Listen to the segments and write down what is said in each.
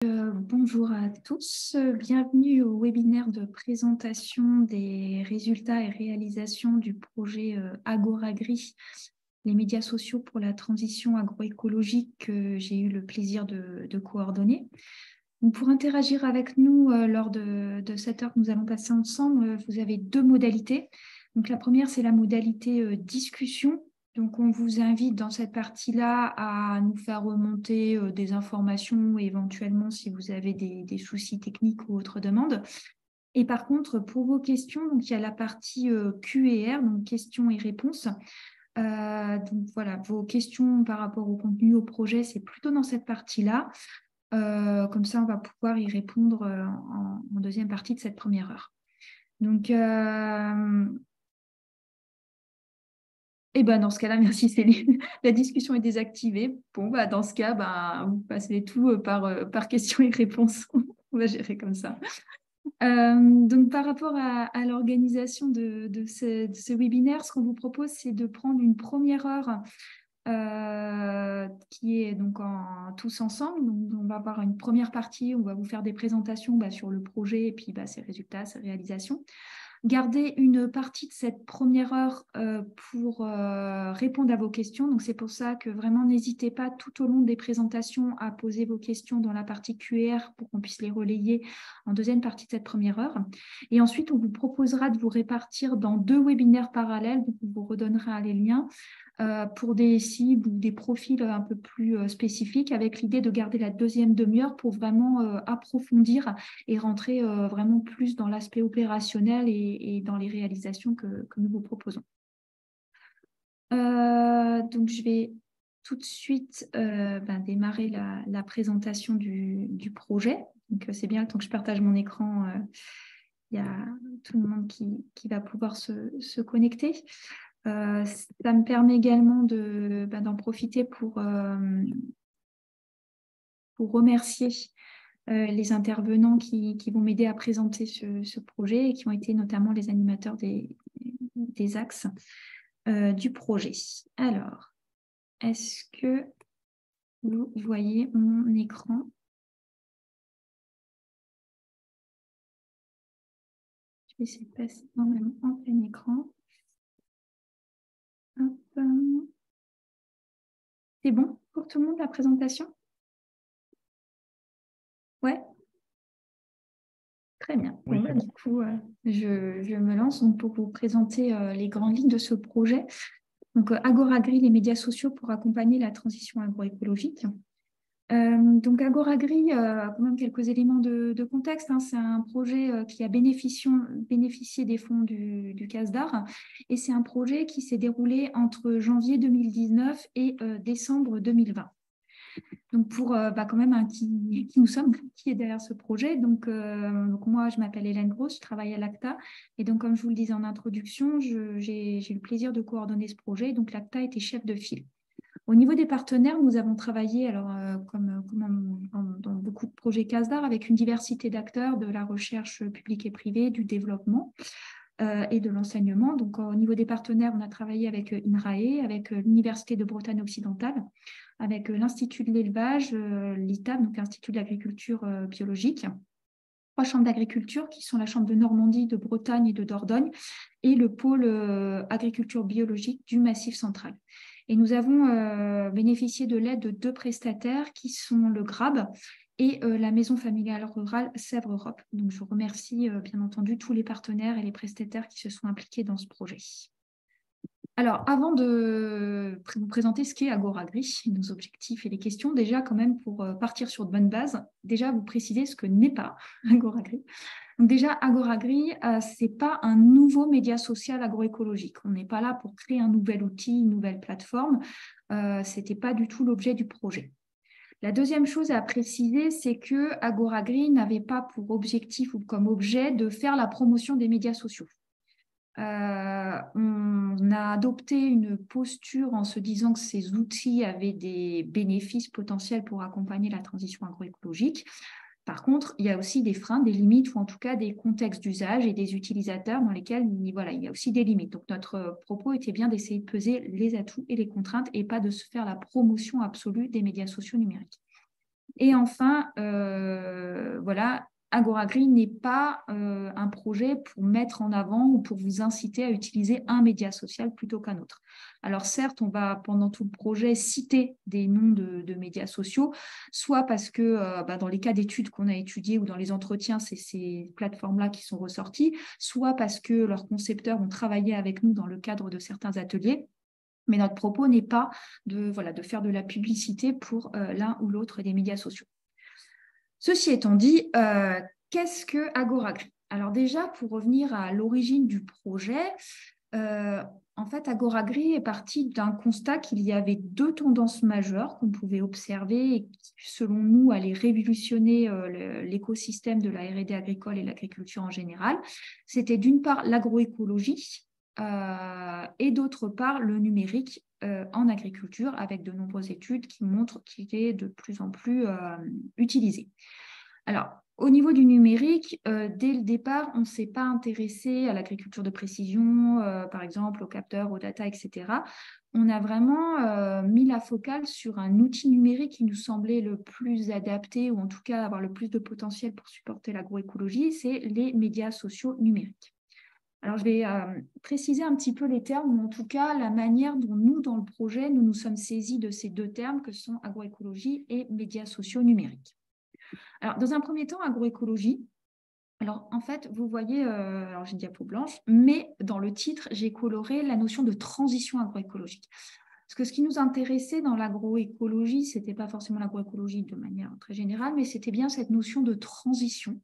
Bonjour à tous, bienvenue au webinaire de présentation des résultats et réalisations du projet Agoragri, les médias sociaux pour la transition agroécologique que j'ai eu le plaisir de coordonner. Donc pour interagir avec nous lors de cette heure que nous allons passer ensemble, vous avez deux modalités. Donc la première, c'est la modalité discussion. Donc, on vous invite dans cette partie-là à nous faire remonter des informations, éventuellement si vous avez des soucis techniques ou autres demandes. Et par contre, pour vos questions, donc il y a la partie Q&R, donc questions et réponses. Donc voilà, vos questions par rapport au contenu, au projet, c'est plutôt dans cette partie-là. Comme ça, on va pouvoir y répondre en deuxième partie de cette première heure. Donc, et ben dans ce cas-là, merci Céline. La discussion est désactivée. Bon, bah, dans ce cas, vous passez tout par questions et réponses. On va gérer comme ça. Donc, par rapport à l'organisation de ce webinaire, ce qu'on vous propose, c'est de prendre une première heure qui est donc tous ensemble. Donc, on va avoir une première partie où on va vous faire des présentations sur le projet et puis ses résultats, ses réalisations. Gardez une partie de cette première heure pour répondre à vos questions. Donc, c'est pour ça que vraiment, n'hésitez pas tout au long des présentations à poser vos questions dans la partie QR pour qu'on puisse les relayer en deuxième partie de cette première heure. Et ensuite, on vous proposera de vous répartir dans deux webinaires parallèles. Donc, on vous redonnera les liens pour des cibles ou des profils un peu plus spécifiques, avec l'idée de garder la deuxième demi-heure pour vraiment approfondir et rentrer vraiment plus dans l'aspect opérationnel et dans les réalisations que nous vous proposons. Donc, je vais tout de suite démarrer la présentation du projet. Donc, c'est bien, le temps que je partage mon écran, il y a tout le monde qui va pouvoir se connecter. Ça me permet également d'en profiter pour remercier les intervenants qui vont m'aider à présenter ce projet et qui ont été notamment les animateurs des axes du projet. Alors, est-ce que vous voyez mon écran ? Je vais essayer de passer normalement en plein écran. C'est bon pour tout le monde la présentation ? Ouais. Très bien. Oui, Bon, du coup, je me lance donc, pour vous présenter les grandes lignes de ce projet. Donc, Agoragri, les médias sociaux pour accompagner la transition agroécologique. Donc, Agoragri, quand même quelques éléments de contexte. C'est un projet qui a bénéficié des fonds du CASDAR et c'est un projet qui s'est déroulé entre janvier 2019 et décembre 2020. Donc, pour quand même qui nous sommes, qui est derrière ce projet. Donc moi, je m'appelle Hélène Gross, je travaille à l'ACTA. Et donc, comme je vous le disais en introduction, j'ai le plaisir de coordonner ce projet. Donc, l'ACTA était chef de file. Au niveau des partenaires, nous avons travaillé, alors, comme dans beaucoup de projets CASDAR, avec une diversité d'acteurs de la recherche publique et privée, du développement et de l'enseignement. Donc, au niveau des partenaires, on a travaillé avec INRAE, avec l'Université de Bretagne occidentale, avec l'Institut de l'élevage, l'ITAB, donc l'Institut de l'agriculture biologique, 3 chambres d'agriculture qui sont la chambre de Normandie, de Bretagne et de Dordogne, et le pôle agriculture biologique du Massif central. Et nous avons bénéficié de l'aide de 2 prestataires qui sont le GRAB et la Maison familiale rurale Sèvres Europe. Donc, je remercie bien entendu tous les partenaires et les prestataires qui se sont impliqués dans ce projet. Alors, avant de vous présenter ce qu'est Agoragri, nos objectifs et les questions, déjà quand même pour partir sur de bonnes bases, déjà vous préciser ce que n'est pas Agoragri. Donc déjà, Agoragri, ce n'est pas un nouveau média social agroécologique. On n'est pas là pour créer un nouvel outil, une nouvelle plateforme. Ce n'était pas du tout l'objet du projet. La deuxième chose à préciser, c'est que Agoragri n'avait pas pour objectif ou comme objet de faire la promotion des médias sociaux. On a adopté une posture en se disant que ces outils avaient des bénéfices potentiels pour accompagner la transition agroécologique. Par contre, il y a aussi des freins, des limites, ou en tout cas des contextes d'usage et des utilisateurs dans lesquels il y a aussi des limites. Donc, notre propos était bien d'essayer de peser les atouts et les contraintes et pas de se faire la promotion absolue des médias sociaux numériques. Et enfin, voilà, AgoraGreen n'est pas un projet pour mettre en avant ou pour vous inciter à utiliser un média social plutôt qu'un autre. Alors certes, on va pendant tout le projet citer des noms de médias sociaux, soit parce que dans les cas d'études qu'on a étudiés ou dans les entretiens, c'est ces plateformes-là qui sont ressorties, soit parce que leurs concepteurs ont travaillé avec nous dans le cadre de certains ateliers. Mais notre propos n'est pas de faire de la publicité pour l'un ou l'autre des médias sociaux. Ceci étant dit, qu'est-ce que AgoraGreen? Alors déjà, pour revenir à l'origine du projet, en fait, AgoraGreen est parti d'un constat qu'il y avait deux tendances majeures qu'on pouvait observer et qui, selon nous, allaient révolutionner l'écosystème de la R&D agricole et l'agriculture en général. C'était d'une part l'agroécologie et d'autre part le numérique en agriculture, avec de nombreuses études qui montrent qu'il est de plus en plus utilisé. Alors, au niveau du numérique, dès le départ, on ne s'est pas intéressé à l'agriculture de précision, par exemple, aux capteurs, aux data, etc. On a vraiment mis la focale sur un outil numérique qui nous semblait le plus adapté, ou en tout cas avoir le plus de potentiel pour supporter l'agroécologie, c'est les médias sociaux numériques. Alors, je vais préciser un petit peu les termes, ou en tout cas la manière dont nous, dans le projet, nous nous sommes saisis de ces deux termes que sont agroécologie et médias sociaux numériques. Alors, dans un premier temps, agroécologie. Alors, en fait, vous voyez, alors j'ai une diapo blanche, mais dans le titre, j'ai coloré la notion de transition agroécologique. Parce que ce qui nous intéressait dans l'agroécologie, ce n'était pas forcément l'agroécologie de manière très générale, mais c'était bien cette notion de transition.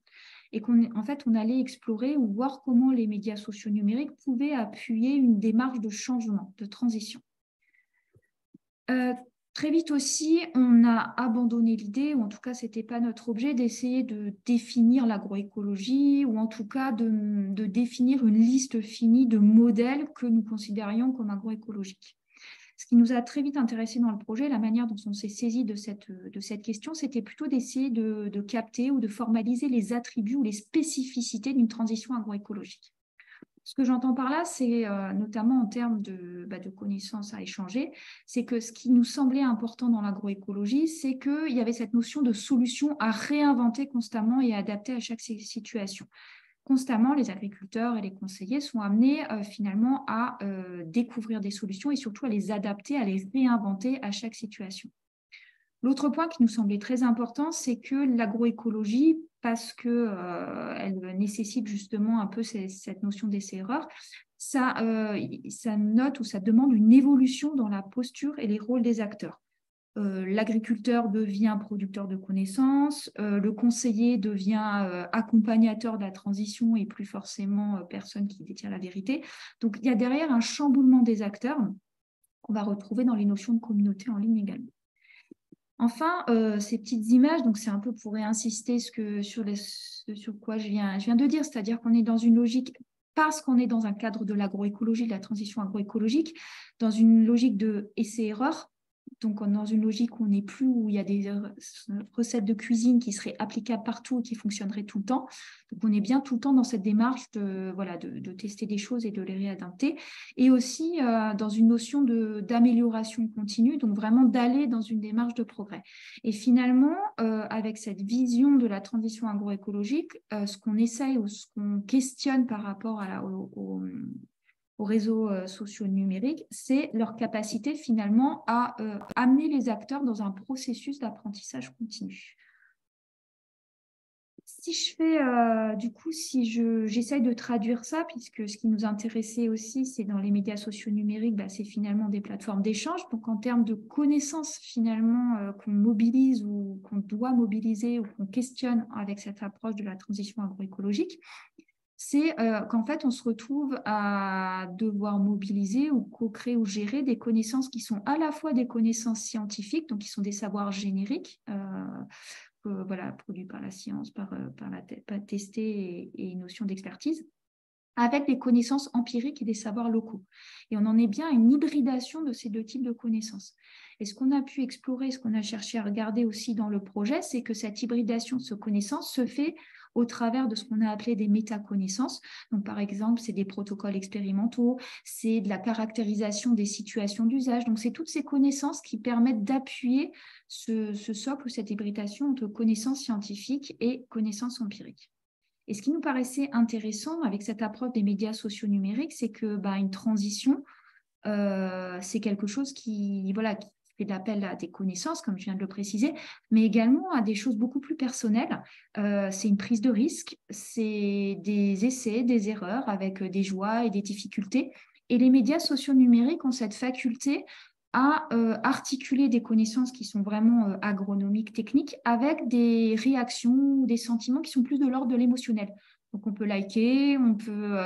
Et qu'en fait, on allait explorer ou voir comment les médias sociaux numériques pouvaient appuyer une démarche de changement, de transition. Très vite aussi, on a abandonné l'idée, ou en tout cas, ce n'était pas notre objet, d'essayer de définir l'agroécologie, ou en tout cas de définir une liste finie de modèles que nous considérions comme agroécologiques. Ce qui nous a très vite intéressé dans le projet, la manière dont on s'est saisi de cette question, c'était plutôt d'essayer de capter ou de formaliser les attributs ou les spécificités d'une transition agroécologique. Ce que j'entends par là, c'est notamment en termes de connaissances à échanger, c'est que ce qui nous semblait important dans l'agroécologie, c'est qu'il y avait cette notion de solution à réinventer constamment et à adapter à chaque situation. Constamment, les agriculteurs et les conseillers sont amenés finalement à découvrir des solutions et surtout à les adapter, à les réinventer à chaque situation. L'autre point qui nous semblait très important, c'est que l'agroécologie, parce qu'elle nécessite justement un peu cette notion d'essai-erreur, ça note ou ça demande une évolution dans la posture et les rôles des acteurs. L'agriculteur devient producteur de connaissances, le conseiller devient accompagnateur de la transition et plus forcément personne qui détient la vérité. Donc, il y a derrière un chamboulement des acteurs qu'on va retrouver dans les notions de communauté en ligne également. Enfin, ces petites images, donc c'est un peu pour réinsister sur quoi je viens de dire, c'est-à-dire qu'on est dans une logique, parce qu'on est dans un cadre de l'agroécologie, de la transition agroécologique, dans une logique de essai-erreur. Donc, dans une logique où on n'est plus, où il y a des recettes de cuisine qui seraient applicables partout et qui fonctionneraient tout le temps. Donc, on est bien tout le temps dans cette démarche de tester des choses et de les réadapter. Et aussi dans une notion d'amélioration continue, donc vraiment d'aller dans une démarche de progrès. Et finalement, avec cette vision de la transition agroécologique, ce qu'on essaye ou ce qu'on questionne par rapport aux réseaux sociaux numériques, c'est leur capacité finalement à amener les acteurs dans un processus d'apprentissage continu. Si je fais, j'essaye de traduire ça, puisque ce qui nous intéressait aussi, c'est dans les médias sociaux numériques, c'est finalement des plateformes d'échange. Donc, en termes de connaissances finalement qu'on mobilise ou qu'on doit mobiliser ou qu'on questionne avec cette approche de la transition agroécologique, c'est qu'en fait, on se retrouve à devoir mobiliser ou co-créer ou gérer des connaissances qui sont à la fois des connaissances scientifiques, donc qui sont des savoirs génériques, produits par la science, par testés et une notion d'expertise, avec des connaissances empiriques et des savoirs locaux. Et on en est bien à une hybridation de ces deux types de connaissances. Et ce qu'on a pu explorer, ce qu'on a cherché à regarder aussi dans le projet, c'est que cette hybridation de ces connaissances se fait au travers de ce qu'on a appelé des métaconnaissances. Donc, par exemple, c'est des protocoles expérimentaux, c'est de la caractérisation des situations d'usage. Donc, c'est toutes ces connaissances qui permettent d'appuyer ce socle ou cette hybridation entre connaissances scientifiques et connaissances empiriques. Et ce qui nous paraissait intéressant avec cette approche des médias sociaux numériques, c'est que une transition, c'est quelque chose qui fait l'appel à des connaissances, comme je viens de le préciser, mais également à des choses beaucoup plus personnelles. C'est une prise de risque, c'est des essais, des erreurs avec des joies et des difficultés. Et les médias sociaux numériques ont cette faculté à articuler des connaissances qui sont vraiment agronomiques, techniques, avec des réactions, des sentiments qui sont plus de l'ordre de l'émotionnel. Donc, on peut liker, on peut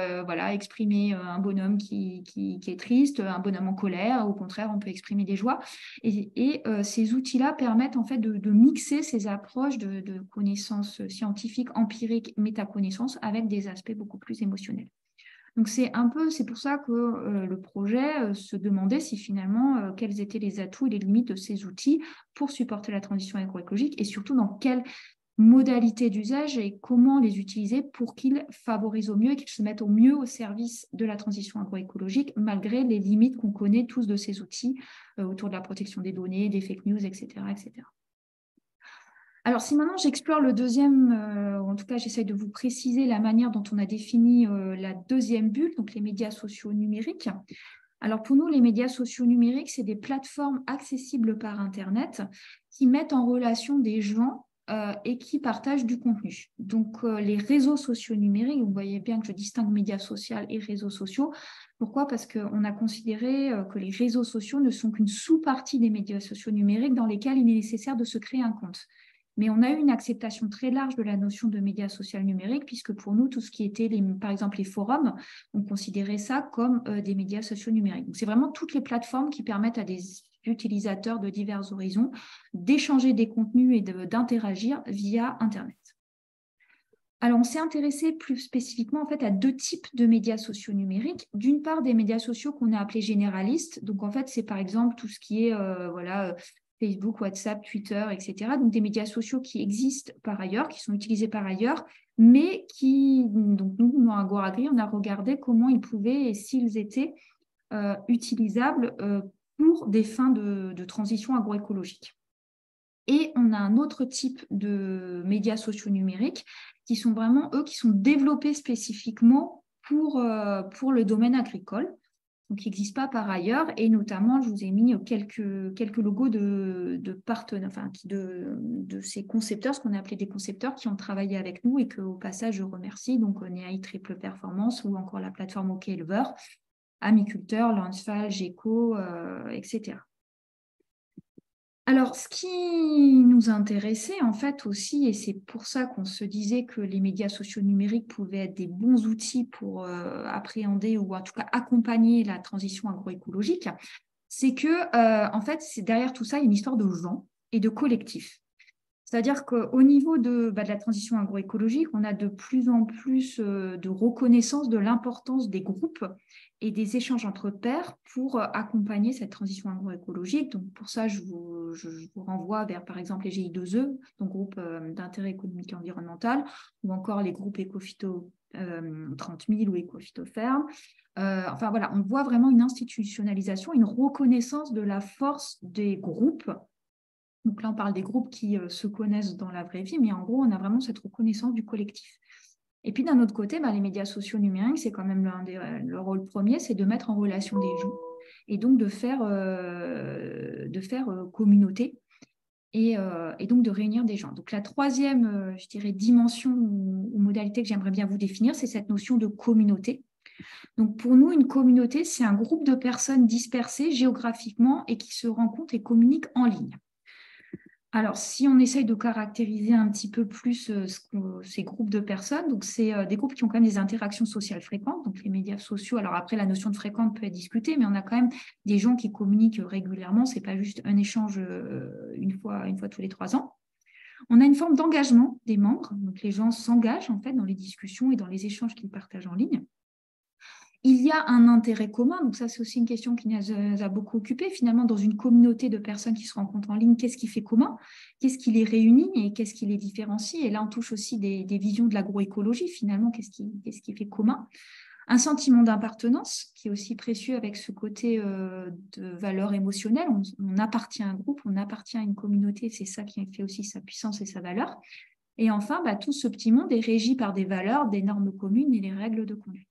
exprimer un bonhomme qui est triste, un bonhomme en colère, au contraire, on peut exprimer des joies. Et ces outils-là permettent en fait de mixer ces approches de connaissances scientifiques, empiriques, métaconnaissances avec des aspects beaucoup plus émotionnels. Donc, c'est pour ça que le projet se demandait si finalement, quels étaient les atouts et les limites de ces outils pour supporter la transition agroécologique et surtout dans quelles modalités d'usage et comment les utiliser pour qu'ils favorisent au mieux et qu'ils se mettent au mieux au service de la transition agroécologique, malgré les limites qu'on connaît tous de ces outils autour de la protection des données, des fake news, etc. etc. Alors, si maintenant j'explore le deuxième, en tout cas, j'essaie de vous préciser la manière dont on a défini la deuxième bulle, donc les médias sociaux numériques. Alors, pour nous, les médias sociaux numériques, c'est des plateformes accessibles par Internet qui mettent en relation des gens et qui partagent du contenu. Donc, les réseaux sociaux numériques, vous voyez bien que je distingue médias sociaux et réseaux sociaux. Pourquoi? Parce qu'on a considéré que les réseaux sociaux ne sont qu'une sous-partie des médias sociaux numériques dans lesquels il est nécessaire de se créer un compte. Mais on a eu une acceptation très large de la notion de médias sociaux numériques, puisque pour nous, tout ce qui était, par exemple, les forums, on considérait ça comme des médias sociaux numériques. Donc, c'est vraiment toutes les plateformes qui permettent à des utilisateurs de divers horizons d'échanger des contenus et d'interagir via Internet. Alors, on s'est intéressé plus spécifiquement en fait, à deux types de médias sociaux numériques. D'une part, des médias sociaux qu'on a appelés généralistes. Donc, en fait, c'est par exemple tout ce qui est Facebook, WhatsApp, Twitter, etc. Donc, des médias sociaux qui existent par ailleurs, qui sont utilisés par ailleurs, mais donc nous, dans Agoragri, on a regardé comment ils pouvaient et s'ils étaient utilisables pour des fins de transition agroécologique. Et on a un autre type de médias sociaux numériques qui sont vraiment, eux, qui sont développés spécifiquement pour le domaine agricole, donc qui n'existent pas par ailleurs. Et notamment, je vous ai mis quelques logos de partenaires, de ces concepteurs, ce qu'on a appelé des concepteurs qui ont travaillé avec nous et qu'au passage, je remercie. Donc, NEAI Triple Performance ou encore la plateforme OK Éleveur, Amiculteur, Lansfal, GECO, etc. Alors, ce qui nous intéressait en fait aussi, et c'est pour ça qu'on se disait que les médias sociaux numériques pouvaient être des bons outils pour appréhender ou en tout cas accompagner la transition agroécologique, c'est que en fait, derrière tout ça, il y a une histoire de gens et de collectifs. C'est-à-dire qu'au niveau de la transition agroécologique, on a de plus en plus de reconnaissance de l'importance des groupes et des échanges entre pairs pour accompagner cette transition agroécologique. Donc, pour ça, je vous renvoie vers, par exemple, les GI2E, donc groupe d'intérêt économique et environnemental, ou encore les groupes Ecophyto 30 000 ou Ecophytoferme. Enfin, voilà, on voit vraiment une institutionnalisation, une reconnaissance de la force des groupes. Donc là, on parle des groupes qui se connaissent dans la vraie vie, mais en gros, on a vraiment cette reconnaissance du collectif. Et puis d'un autre côté, les médias sociaux numériques, c'est quand même le rôle premier, c'est de mettre en relation des gens et donc de faire communauté et donc de réunir des gens. Donc la troisième, je dirais, dimension ou modalité que j'aimerais bien vous définir, c'est cette notion de communauté. Donc pour nous, une communauté, c'est un groupe de personnes dispersées géographiquement et qui se rencontrent et communiquent en ligne. Alors, si on essaye de caractériser un petit peu plus ces groupes de personnes, donc c'est des groupes qui ont quand même des interactions sociales fréquentes, donc les médias sociaux. Alors après, la notion de fréquente peut être discutée, mais on a quand même des gens qui communiquent régulièrement. C'est pas juste un échange une fois tous les 3 ans. On a une forme d'engagement des membres, donc les gens s'engagent en fait dans les discussions et dans les échanges qu'ils partagent en ligne. Il y a un intérêt commun, donc ça c'est aussi une question qui nous a beaucoup occupés. Finalement, dans une communauté de personnes qui se rencontrent en ligne, qu'est-ce qui fait commun? Qu'est-ce qui les réunit et qu'est-ce qui les différencie? Et là, on touche aussi des visions de l'agroécologie, finalement, qu'est-ce qui fait commun? Un sentiment d'appartenance qui est aussi précieux avec ce côté de valeur émotionnelle. On appartient à un groupe, on appartient à une communauté, c'est ça qui fait aussi sa puissance et sa valeur. Et enfin, tout ce petit monde est régi par des valeurs, des normes communes et les règles de conduite.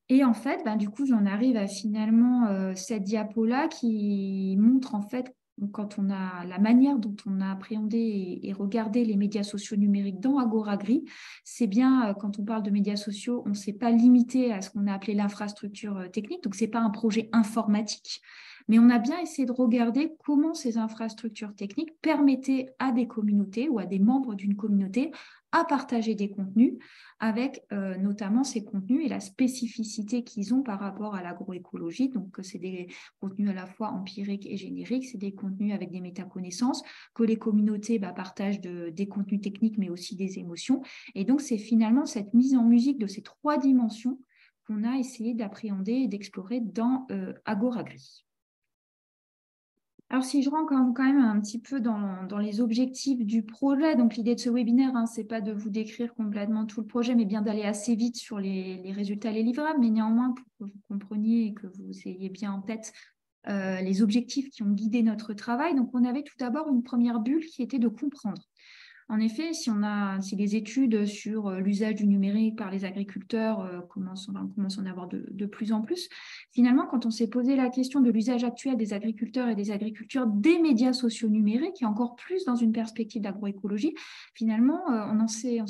Et en fait, du coup, j'en arrive à finalement cette diapo-là qui montre en fait, quand on a la manière dont on a appréhendé et regardé les médias sociaux numériques dans Agoragri, c'est bien, quand on parle de médias sociaux, on ne s'est pas limité à ce qu'on a appelé l'infrastructure technique, donc ce n'est pas un projet informatique, mais on a bien essayé de regarder comment ces infrastructures techniques permettaient à des communautés ou à des membres d'une communauté à partager des contenus avec notamment ces contenus et la spécificité qu'ils ont par rapport à l'agroécologie. Donc, c'est des contenus à la fois empiriques et génériques, c'est des contenus avec des métaconnaissances, que les communautés partagent des contenus techniques, mais aussi des émotions. Et donc, c'est finalement cette mise en musique de ces trois dimensions qu'on a essayé d'appréhender et d'explorer dans Agoragri. Alors, si je rentre quand même un petit peu dans les objectifs du projet, donc l'idée de ce webinaire, ce n'est pas de vous décrire complètement tout le projet, mais bien d'aller assez vite sur les résultats, les livrables, mais néanmoins, pour que vous compreniez et que vous ayez bien en tête les objectifs qui ont guidé notre travail. Donc, on avait tout d'abord une première bulle qui était de comprendre. En effet, si les études sur l'usage du numérique par les agriculteurs commencent à en avoir de plus en plus, finalement, quand on s'est posé la question de l'usage actuel des agriculteurs et des agricultures des médias sociaux numériques, et encore plus dans une perspective d'agroécologie, finalement, on s'est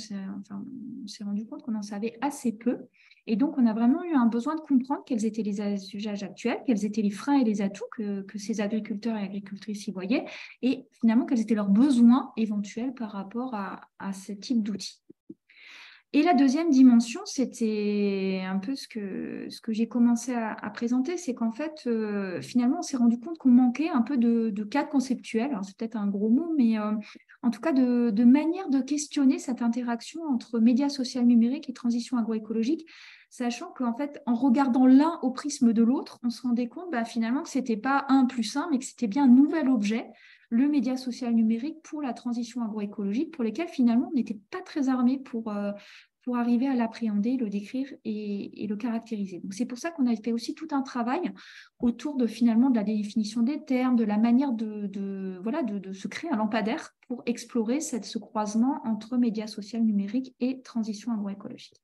rendu compte qu'on en savait assez peu. Et donc, on a vraiment eu un besoin de comprendre quels étaient les usages actuels, quels étaient les freins et les atouts que ces agriculteurs et agricultrices y voyaient, et finalement, quels étaient leurs besoins éventuels par rapport à ce type d'outils. Et la deuxième dimension, c'était un peu ce que j'ai commencé à présenter, c'est qu'en fait, finalement, on s'est rendu compte qu'on manquait un peu de cadre conceptuel. Alors, c'est peut-être un gros mot, mais en tout cas, de manière de questionner cette interaction entre médias sociaux numériques et transition agroécologique, sachant qu'en fait, en regardant l'un au prisme de l'autre, on se rendait compte finalement que ce n'était pas 1 + 1, mais que c'était bien un nouvel objet, le média social numérique pour la transition agroécologique, pour lesquels finalement on n'était pas très armé pour arriver à l'appréhender, le décrire et le caractériser. Donc c'est pour ça qu'on a fait aussi tout un travail autour finalement de la définition des termes, de la manière de se créer un lampadaire pour explorer ce croisement entre médias social numérique et transition agroécologique.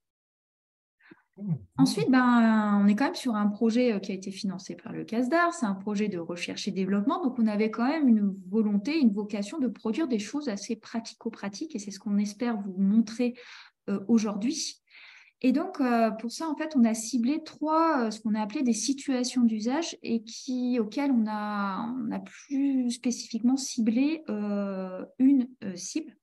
Ensuite, on est quand même sur un projet qui a été financé par le CASDAR, c'est un projet de recherche et développement, donc on avait quand même une volonté, une vocation de produire des choses assez pratico-pratiques, et c'est ce qu'on espère vous montrer aujourd'hui. Et donc, pour ça, en fait, on a ciblé ce qu'on a appelé des situations d'usage et auxquelles on a plus spécifiquement ciblé une cible.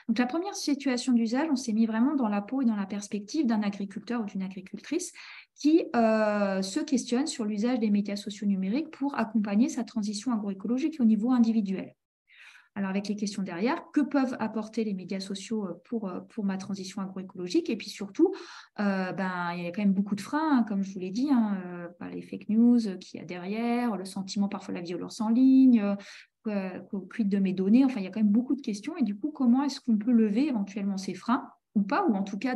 Donc, la première situation d'usage, on s'est mis vraiment dans la peau et dans la perspective d'un agriculteur ou d'une agricultrice qui se questionne sur l'usage des médias sociaux numériques pour accompagner sa transition agroécologique au niveau individuel. Alors, avec les questions derrière, que peuvent apporter les médias sociaux pour ma transition agroécologique? Et puis surtout, il y a quand même beaucoup de freins, comme je vous l'ai dit, les fake news qu'il y a derrière, le sentiment, parfois la violence en ligne, quid de mes données, enfin, il y a quand même beaucoup de questions. Et du coup, comment est-ce qu'on peut lever éventuellement ces freins ou pas, ou en tout cas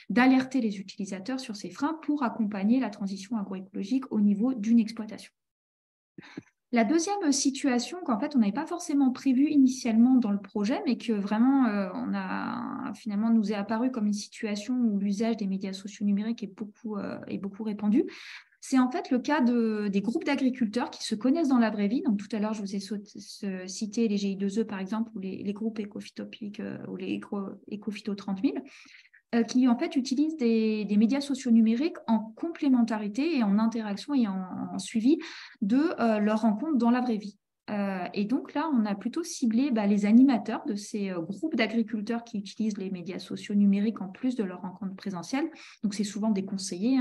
d'alerter les utilisateurs sur ces freins pour accompagner la transition agroécologique au niveau d'une exploitation? La deuxième situation qu'en fait on n'avait pas forcément prévue initialement dans le projet, mais que vraiment finalement nous est apparu comme une situation où l'usage des médias sociaux numériques est beaucoup répandu, c'est en fait le cas des groupes d'agriculteurs qui se connaissent dans la vraie vie. Donc tout à l'heure je vous ai cité les GI2E par exemple, ou les groupes écophytopiques ou les écophyto 30 000. Qui en fait utilisent des médias sociaux numériques en complémentarité et en interaction et en suivi de leurs rencontres dans la vraie vie. Et donc là, on a plutôt ciblé les animateurs de ces groupes d'agriculteurs qui utilisent les médias sociaux numériques en plus de leurs rencontres présentielles. Donc c'est souvent des conseillers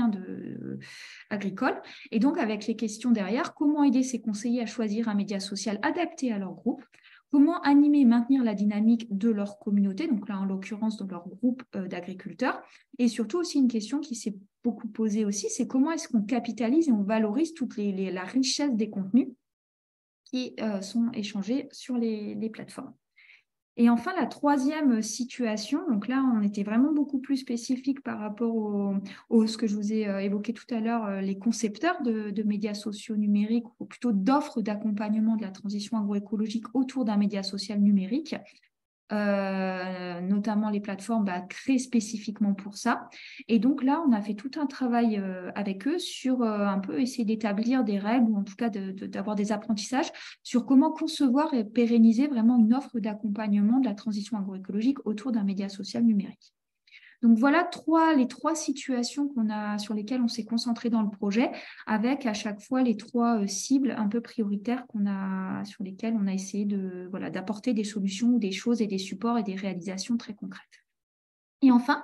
agricoles. Et donc avec les questions derrière, comment aider ces conseillers à choisir un média social adapté à leur groupe? comment animer et maintenir la dynamique de leur communauté, donc là en l'occurrence de leur groupe d'agriculteurs, et surtout aussi une question qui s'est beaucoup posée aussi, c'est comment est-ce qu'on capitalise et on valorise toute la richesse des contenus qui sont échangés sur les plateformes. Et enfin, la troisième situation, donc là, on était vraiment beaucoup plus spécifique par rapport ce que je vous ai évoqué tout à l'heure, les concepteurs de médias sociaux numériques, ou plutôt d'offres d'accompagnement de la transition agroécologique autour d'un média social numérique. Notamment les plateformes créées spécifiquement pour ça. Et donc là, on a fait tout un travail avec eux sur un peu essayer d'établir des règles ou en tout cas d'avoir des apprentissages sur comment concevoir et pérenniser vraiment une offre d'accompagnement de la transition agroécologique autour d'un média social numérique. Donc voilà les trois situations sur lesquelles on s'est concentré dans le projet, avec à chaque fois les trois cibles un peu prioritaires sur lesquelles on a essayé d'apporter des solutions ou des choses et des supports et des réalisations très concrètes. Et enfin,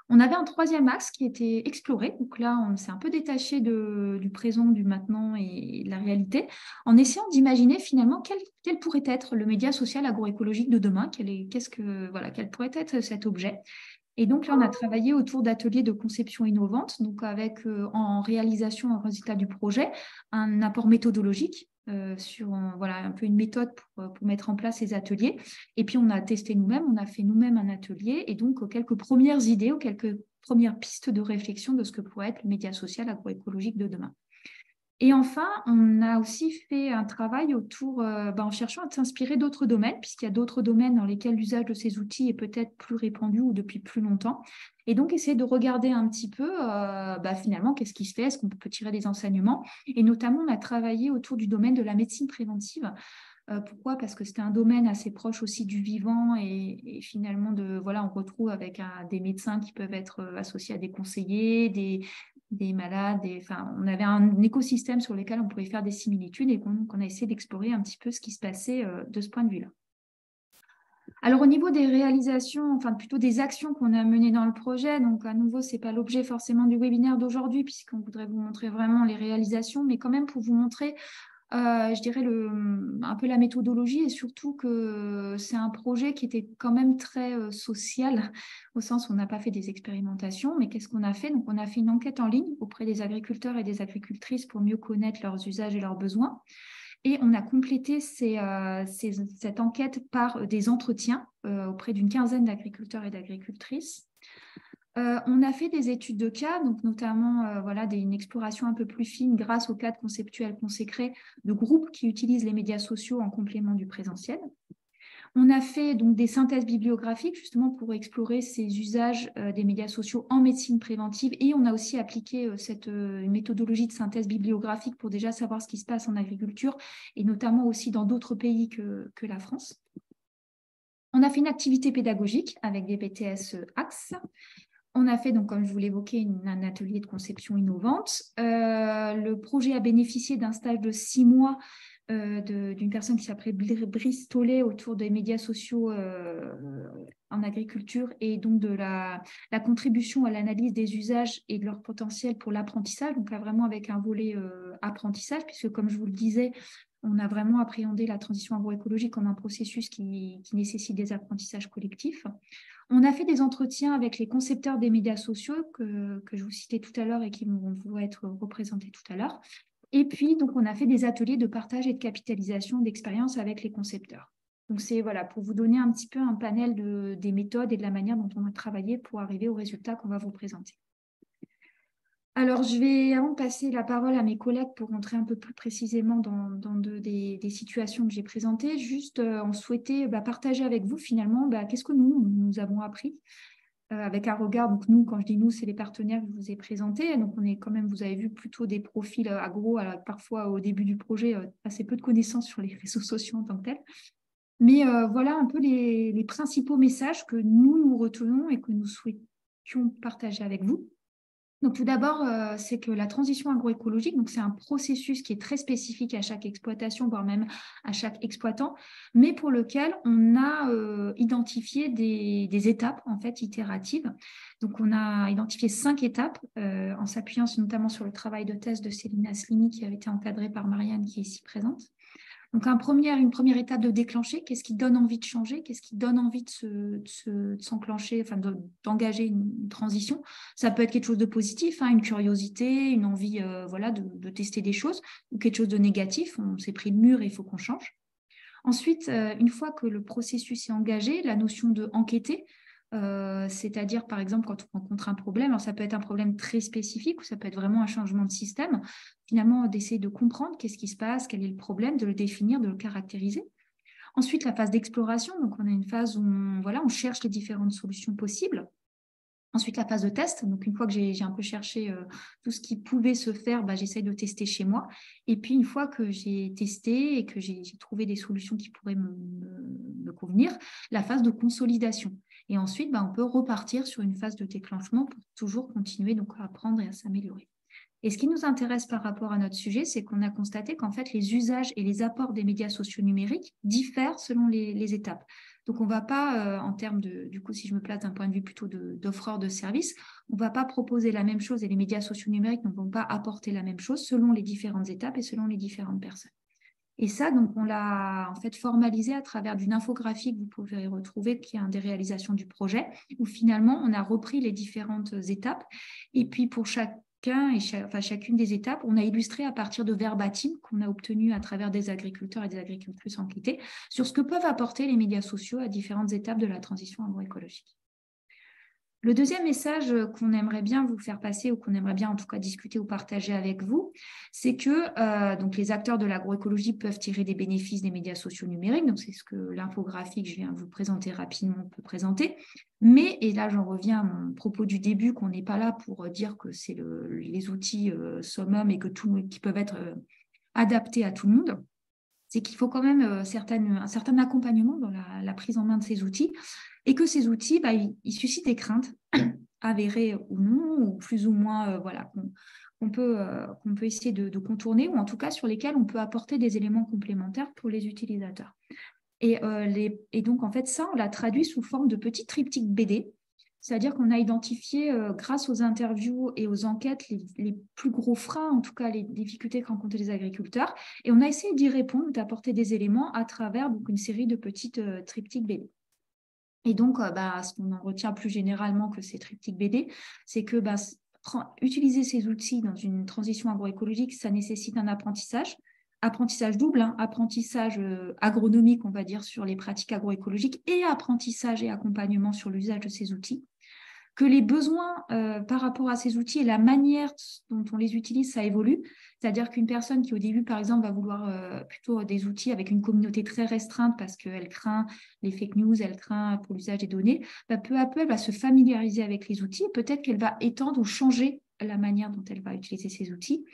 on avait un troisième axe qui était exploré. Donc là, on s'est un peu détaché du présent, du maintenant et de la réalité, en essayant d'imaginer finalement quel pourrait être le média social agroécologique de demain, quel pourrait être cet objet. Et donc là, on a travaillé autour d'ateliers de conception innovante, donc avec en réalisation, en résultat du projet, un apport méthodologique sur un peu une méthode pour mettre en place ces ateliers. Et puis, on a testé nous-mêmes, on a fait nous-mêmes un atelier et donc quelques premières idées ou quelques premières pistes de réflexion de ce que pourrait être le média social agroécologique de demain. Et enfin, on a aussi fait un travail autour, en cherchant à s'inspirer d'autres domaines, puisqu'il y a d'autres domaines dans lesquels l'usage de ces outils est peut-être plus répandu ou depuis plus longtemps. Et donc, essayer de regarder un petit peu, finalement, qu'est-ce qui se fait, est-ce qu'on peut tirer des enseignements. Et notamment, on a travaillé autour du domaine de la médecine préventive. Pourquoi? Parce que c'était un domaine assez proche aussi du vivant et finalement, on retrouve avec des médecins qui peuvent être associés à des conseillers, des malades. On avait un écosystème sur lequel on pouvait faire des similitudes et qu'on a essayé d'explorer un petit peu ce qui se passait de ce point de vue-là. Alors, au niveau des réalisations, enfin plutôt des actions qu'on a menées dans le projet, donc à nouveau, ce n'est pas l'objet forcément du webinaire d'aujourd'hui puisqu'on voudrait vous montrer vraiment les réalisations, mais quand même pour vous montrer je dirais un peu la méthodologie et surtout que c'est un projet qui était quand même très social, au sens où on n'a pas fait des expérimentations, mais qu'est-ce qu'on a fait? Donc, on a fait une enquête en ligne auprès des agriculteurs et des agricultrices pour mieux connaître leurs usages et leurs besoins. Et on a complété cette enquête par des entretiens auprès d'une quinzaine d'agriculteurs et d'agricultrices. On a fait des études de cas, donc notamment une exploration un peu plus fine grâce au cadre conceptuel consacré de groupes qui utilisent les médias sociaux en complément du présentiel. On a fait donc des synthèses bibliographiques justement pour explorer ces usages des médias sociaux en médecine préventive et on a aussi appliqué cette méthodologie de synthèse bibliographique pour déjà savoir ce qui se passe en agriculture et notamment aussi dans d'autres pays que la France. On a fait une activité pédagogique avec des BTS Axe. On a fait, donc, comme je vous l'évoquais, un atelier de conception innovante. Le projet a bénéficié d'un stage de 6 mois d'une personne qui s'appelait Brice Tollet autour des médias sociaux en agriculture et donc de la contribution à l'analyse des usages et de leur potentiel pour l'apprentissage, donc là, vraiment avec un volet apprentissage, puisque comme je vous le disais, on a vraiment appréhendé la transition agroécologique comme un processus qui nécessite des apprentissages collectifs. On a fait des entretiens avec les concepteurs des médias sociaux que je vous citais tout à l'heure et qui vont être représentés tout à l'heure. Et puis, donc, on a fait des ateliers de partage et de capitalisation d'expériences avec les concepteurs. Donc, c'est pour vous donner un petit peu un panel des méthodes et de la manière dont on a travaillé pour arriver au résultat qu'on va vous présenter. Alors, je vais, avant de passer la parole à mes collègues pour rentrer un peu plus précisément dans des situations que j'ai présentées, juste on souhaitait partager avec vous finalement qu'est-ce que nous avons appris avec un regard. Donc nous, quand je dis nous, c'est les partenaires que je vous ai présentés. Donc on est quand même, vous avez vu plutôt des profils agro, alors parfois au début du projet, assez peu de connaissances sur les réseaux sociaux en tant que tels. Mais voilà un peu les principaux messages que nous retenons et que nous souhaitions partager avec vous. Donc, tout d'abord, c'est que la transition agroécologique, donc c'est un processus qui est très spécifique à chaque exploitation, voire même à chaque exploitant, mais pour lequel on a identifié des étapes en fait itératives. Donc, on a identifié 5 étapes en s'appuyant notamment sur le travail de thèse de Céline Aslimi qui avait été encadré par Marianne qui est ici présente. Donc, une première étape de déclencher, qu'est-ce qui donne envie de changer, qu'est-ce qui donne envie de s'enclencher, enfin d'engager une transition. Ça peut être quelque chose de positif, hein, une curiosité, une envie voilà, de tester des choses, ou quelque chose de négatif, on s'est pris le mur et il faut qu'on change. Ensuite, une fois que le processus est engagé, la notion de enquêter, c'est-à-dire, par exemple, quand on rencontre un problème, alors ça peut être un problème très spécifique ou ça peut être vraiment un changement de système, finalement, d'essayer de comprendre qu'est-ce qui se passe, quel est le problème, de le définir, de le caractériser. Ensuite, la phase d'exploration, donc on a une phase où on cherche les différentes solutions possibles. Ensuite, la phase de test. Donc, une fois que j'ai un peu cherché tout ce qui pouvait se faire, j'essaye de tester chez moi. Et puis, une fois que j'ai testé et que j'ai trouvé des solutions qui pourraient me convenir, la phase de consolidation. Et ensuite, on peut repartir sur une phase de déclenchement pour toujours continuer donc, à apprendre et à s'améliorer. Et ce qui nous intéresse par rapport à notre sujet, c'est qu'on a constaté qu'en fait, les usages et les apports des médias sociaux numériques diffèrent selon les étapes. Donc, on ne va pas, en termes du coup, si je me place d'un point de vue plutôt d'offreur de services, on ne va pas proposer la même chose et les médias sociaux numériques ne vont pas apporter la même chose selon les différentes étapes et selon les différentes personnes. Et ça, donc, on l'a en fait formalisé à travers d'une infographie que vous pouvez retrouver, qui est une des réalisations du projet, où finalement, on a repris les différentes étapes. Et puis, pour chacune des étapes, on a illustré à partir de verbatim qu'on a obtenu à travers des agriculteurs et des agricultrices enquêtés sur ce que peuvent apporter les médias sociaux à différentes étapes de la transition agroécologique. Le deuxième message qu'on aimerait bien vous faire passer ou qu'on aimerait bien en tout cas discuter ou partager avec vous, c'est que donc les acteurs de l'agroécologie peuvent tirer des bénéfices des médias sociaux numériques. Donc c'est ce que l'infographie que je viens de vous présenter rapidement peut présenter. Mais, et là j'en reviens à mon propos du début, qu'on n'est pas là pour dire que c'est les outils summum et qui peuvent être adaptés à tout le monde. C'est qu'il faut quand même un certain accompagnement dans la prise en main de ces outils et que ces outils, ils suscitent des craintes, avérées ou non, ou plus ou moins qu'on peut essayer de contourner, ou en tout cas sur lesquels on peut apporter des éléments complémentaires pour les utilisateurs. Et donc, en fait, ça, on l'a traduit sous forme de petits triptyques BD. C'est-à-dire qu'on a identifié, grâce aux interviews et aux enquêtes, les plus gros freins, en tout cas les difficultés que rencontrent les agriculteurs. Et on a essayé d'y répondre, d'apporter des éléments à travers donc, une série de petites triptyques BD. Et donc, ce qu'on en retient plus généralement que ces triptyques BD, c'est que utiliser ces outils dans une transition agroécologique, ça nécessite un apprentissage double, hein, apprentissage agronomique, on va dire, sur les pratiques agroécologiques et apprentissage et accompagnement sur l'usage de ces outils. Que les besoins par rapport à ces outils et la manière dont on les utilise, ça évolue. C'est-à-dire qu'une personne qui, au début, par exemple, va vouloir plutôt des outils avec une communauté très restreinte parce qu'elle craint les fake news, elle craint pour l'usage des données, peu à peu, elle va se familiariser avec les outils. Peut-être qu'elle va étendre ou changer la manière dont elle va utiliser ces outils.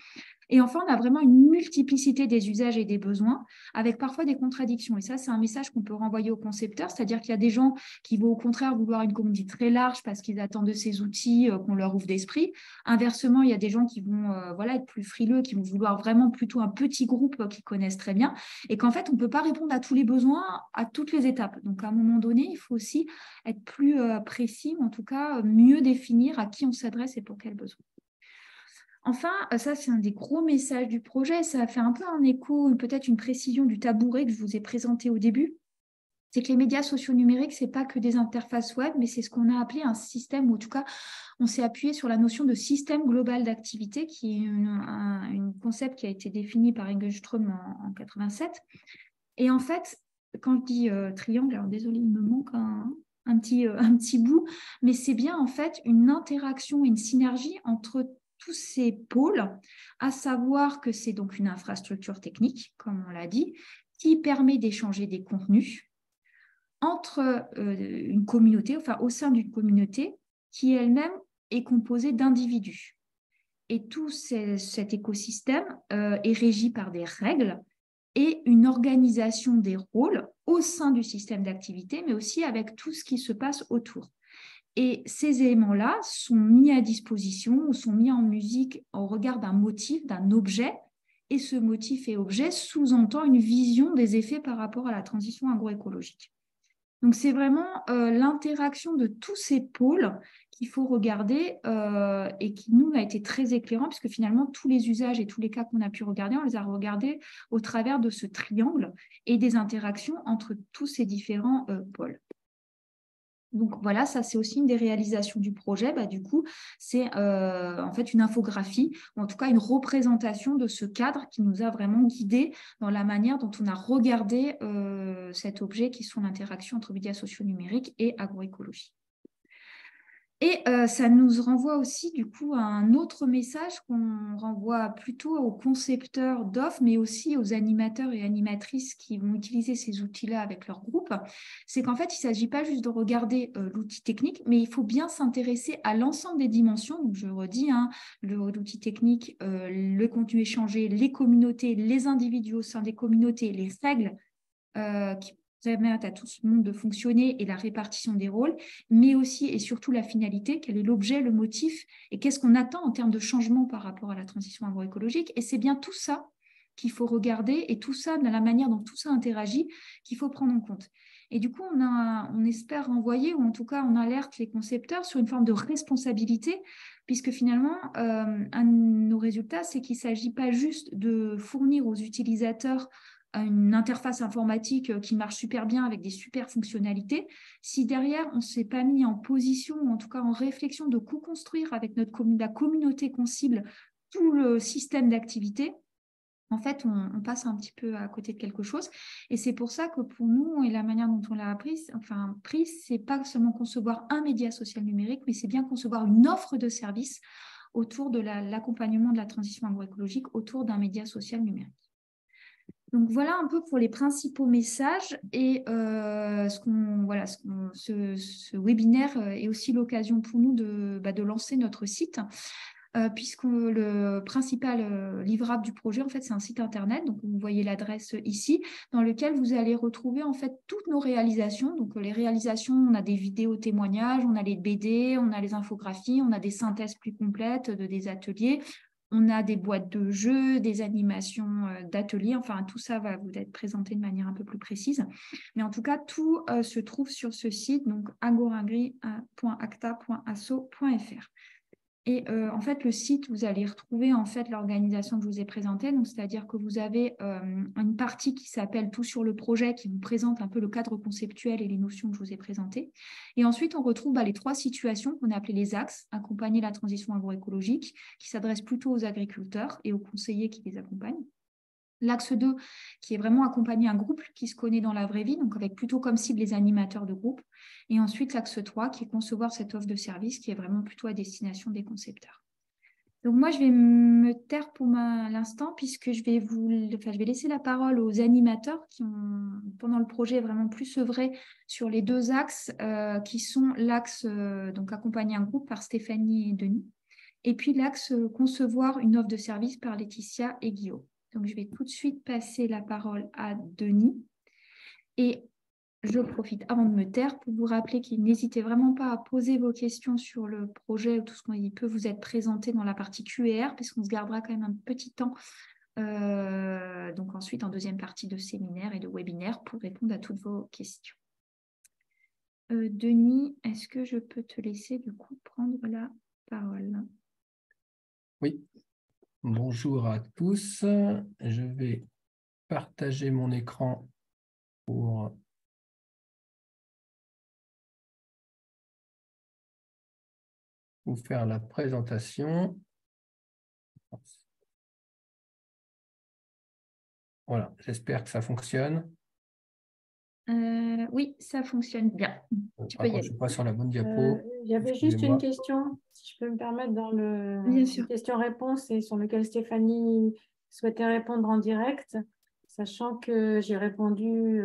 Et enfin, on a vraiment une multiplicité des usages et des besoins, avec parfois des contradictions. Et ça, c'est un message qu'on peut renvoyer aux concepteurs, c'est-à-dire qu'il y a des gens qui vont au contraire vouloir une communauté très large parce qu'ils attendent de ces outils qu'on leur ouvre d'esprit. Inversement, il y a des gens qui vont être plus frileux, qui vont vouloir vraiment plutôt un petit groupe qu'ils connaissent très bien, et qu'en fait, on ne peut pas répondre à tous les besoins à toutes les étapes. Donc, à un moment donné, il faut aussi être plus précis, ou en tout cas mieux définir à qui on s'adresse et pour quels besoins. Enfin, ça, c'est un des gros messages du projet. Ça fait un peu un écho, peut-être une précision du tabouret que je vous ai présenté au début. C'est que les médias sociaux numériques, ce n'est pas que des interfaces web, mais c'est ce qu'on a appelé un système, ou en tout cas, on s'est appuyé sur la notion de système global d'activité, qui est un concept qui a été défini par Engelström en 1987. Et en fait, quand je dis triangle, alors désolé, il me manque un petit bout, mais c'est bien en fait une interaction, une synergie entre tous ces pôles, à savoir que c'est donc une infrastructure technique, comme on l'a dit, qui permet d'échanger des contenus entre une communauté, enfin au sein d'une communauté qui elle-même est composée d'individus. Et tout cet écosystème est régi par des règles et une organisation des rôles au sein du système d'activité, mais aussi avec tout ce qui se passe autour. Et ces éléments-là sont mis à disposition ou sont mis en musique au regard d'un motif, d'un objet, et ce motif et objet sous-entend une vision des effets par rapport à la transition agroécologique. Donc, c'est vraiment l'interaction de tous ces pôles qu'il faut regarder et qui, nous, a été très éclairant, puisque finalement, tous les usages et tous les cas qu'on a pu regarder, on les a regardés au travers de ce triangle et des interactions entre tous ces différents pôles. Donc voilà, ça c'est aussi une des réalisations du projet. Du coup, c'est en fait une infographie, ou en tout cas une représentation de ce cadre qui nous a vraiment guidés dans la manière dont on a regardé cet objet qui sont l'interaction entre médias sociaux numériques et agroécologie. Et ça nous renvoie aussi du coup à un autre message qu'on renvoie plutôt aux concepteurs d'offres, mais aussi aux animateurs et animatrices qui vont utiliser ces outils-là avec leur groupe. C'est qu'en fait, il ne s'agit pas juste de regarder l'outil technique, mais il faut bien s'intéresser à l'ensemble des dimensions. Donc, je redis, l'outil technique, le contenu échangé, les communautés, les individus au sein des communautés, les règles qui permettent à tout ce monde de fonctionner et la répartition des rôles, mais aussi et surtout la finalité, quel est l'objet, le motif et qu'est-ce qu'on attend en termes de changement par rapport à la transition agroécologique. Et c'est bien tout ça qu'il faut regarder et tout ça, de la manière dont tout ça interagit, qu'il faut prendre en compte. Et du coup, on espère renvoyer, ou en tout cas, on alerte les concepteurs sur une forme de responsabilité, puisque finalement, un de nos résultats, c'est qu'il ne s'agit pas juste de fournir aux utilisateurs une interface informatique qui marche super bien avec des super fonctionnalités, si derrière on ne s'est pas mis en position, ou en tout cas en réflexion de co-construire avec la communauté qu'on cible tout le système d'activité, en fait, on passe un petit peu à côté de quelque chose. Et c'est pour ça que pour nous, et la manière dont on l'a prise, c'est pas seulement concevoir un média social numérique, mais c'est bien concevoir une offre de services autour de l'accompagnement de la transition agroécologique autour d'un média social numérique. Donc, voilà un peu pour les principaux messages et ce webinaire est aussi l'occasion pour nous de lancer notre site puisque le principal livrable du projet, en fait, c'est un site internet. Donc, vous voyez l'adresse ici, dans lequel vous allez retrouver en fait toutes nos réalisations. Donc, les réalisations, on a des vidéos témoignages, on a les BD, on a les infographies, on a des synthèses plus complètes des ateliers. On a des boîtes de jeux, des animations d'ateliers. Enfin, tout ça va vous être présenté de manière un peu plus précise. Mais en tout cas, tout se trouve sur ce site, donc agoragri.acta.asso.fr. Et en fait, le site, vous allez retrouver en fait l'organisation que je vous ai présentée. Donc, c'est-à-dire que vous avez une partie qui s'appelle Tout sur le projet, qui vous présente un peu le cadre conceptuel et les notions que je vous ai présentées. Et ensuite, on retrouve les 3 situations qu'on a appelées les axes: accompagner la transition agroécologique, qui s'adresse plutôt aux agriculteurs et aux conseillers qui les accompagnent. L'axe 2, qui est vraiment accompagner un groupe qui se connaît dans la vraie vie, donc avec plutôt comme cible les animateurs de groupe. Et ensuite, l'axe 3, qui est concevoir cette offre de service, qui est vraiment plutôt à destination des concepteurs. Donc moi, je vais me taire pour l'instant, puisque je vais laisser la parole aux animateurs qui ont, pendant le projet, vraiment plus œuvré sur les 2 axes, qui sont l'axe donc accompagner un groupe par Stéphanie et Denis, et puis l'axe concevoir une offre de service par Laetitia et Guillaume. Donc, je vais tout de suite passer la parole à Denis. Et je profite, avant de me taire, pour vous rappeler qu'il n'hésitez vraiment pas à poser vos questions sur le projet ou tout ce qui peut vous être présenté dans la partie Q&R, puisqu'on se gardera quand même un petit temps, donc ensuite en deuxième partie de séminaire et de webinaire, pour répondre à toutes vos questions. Denis, est-ce que je peux te laisser du coup prendre la parole? Oui. Bonjour à tous, je vais partager mon écran pour vous faire la présentation. Voilà, j'espère que ça fonctionne. Oui, ça fonctionne bien. Tu peux y aller. Je ne suis pas sur la bonne diapo. J'avais juste une question, si je peux me permettre, dans Bien sûr. le question-réponse et sur lequel Stéphanie souhaitait répondre en direct, sachant que j'ai répondu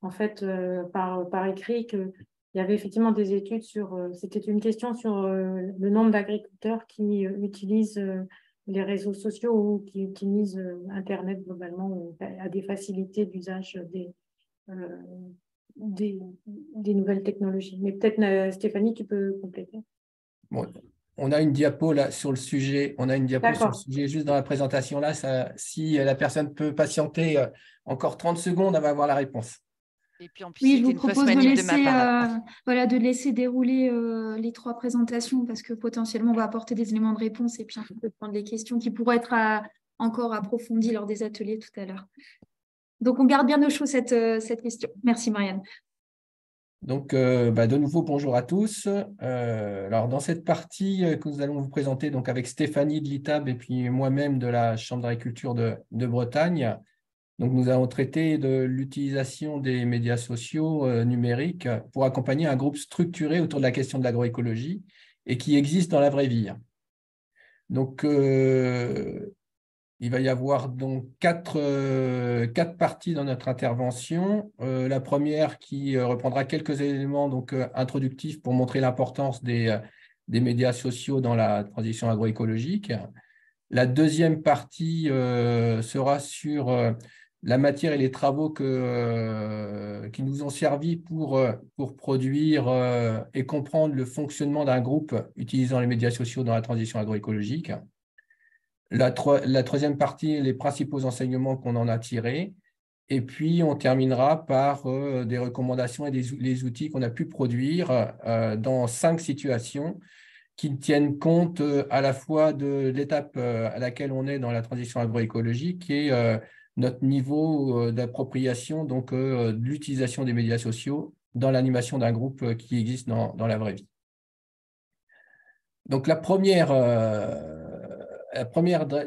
en fait par écrit qu'il y avait effectivement des études sur, c'était une question sur le nombre d'agriculteurs qui utilisent les réseaux sociaux ou qui utilisent Internet globalement à des facilités d'usage des nouvelles technologies. Mais peut-être, Stéphanie, tu peux compléter. Bon, on a une diapo là sur le sujet. On a une diapo sur le sujet juste dans la présentation là. Si la personne peut patienter encore 30 secondes, elle va avoir la réponse. Et puis en plus, Oui, je c'était vous une fausse propose de manip de ma laisser, part. voilà, de laisser dérouler les 3 présentations parce que potentiellement, on va apporter des éléments de réponse et puis on peut prendre les questions qui pourraient être encore approfondies lors des ateliers tout à l'heure. Donc, on garde bien au chaud cette question. Merci, Marianne. Donc, de nouveau, bonjour à tous. Alors, dans cette partie que nous allons vous présenter donc, avec Stéphanie de l'ITAB et puis moi-même de la Chambre d'agriculture de Bretagne, donc, nous allons traiter de l'utilisation des médias sociaux numériques pour accompagner un groupe structuré autour de la question de l'agroécologie et qui existe dans la vraie vie. Donc, il va y avoir donc quatre parties dans notre intervention. La première qui reprendra quelques éléments donc, introductifs pour montrer l'importance des médias sociaux dans la transition agroécologique. La deuxième partie sera sur la matière et les travaux qui nous ont servi pour produire et comprendre le fonctionnement d'un groupe utilisant les médias sociaux dans la transition agroécologique. La troisième partie, les principaux enseignements qu'on en a tirés. Et puis, on terminera par des recommandations et les outils qu'on a pu produire dans 5 situations qui tiennent compte à la fois de l'étape à laquelle on est dans la transition agroécologique et notre niveau d'appropriation donc de l'utilisation des médias sociaux dans l'animation d'un groupe qui existe dans la vraie vie. Donc la première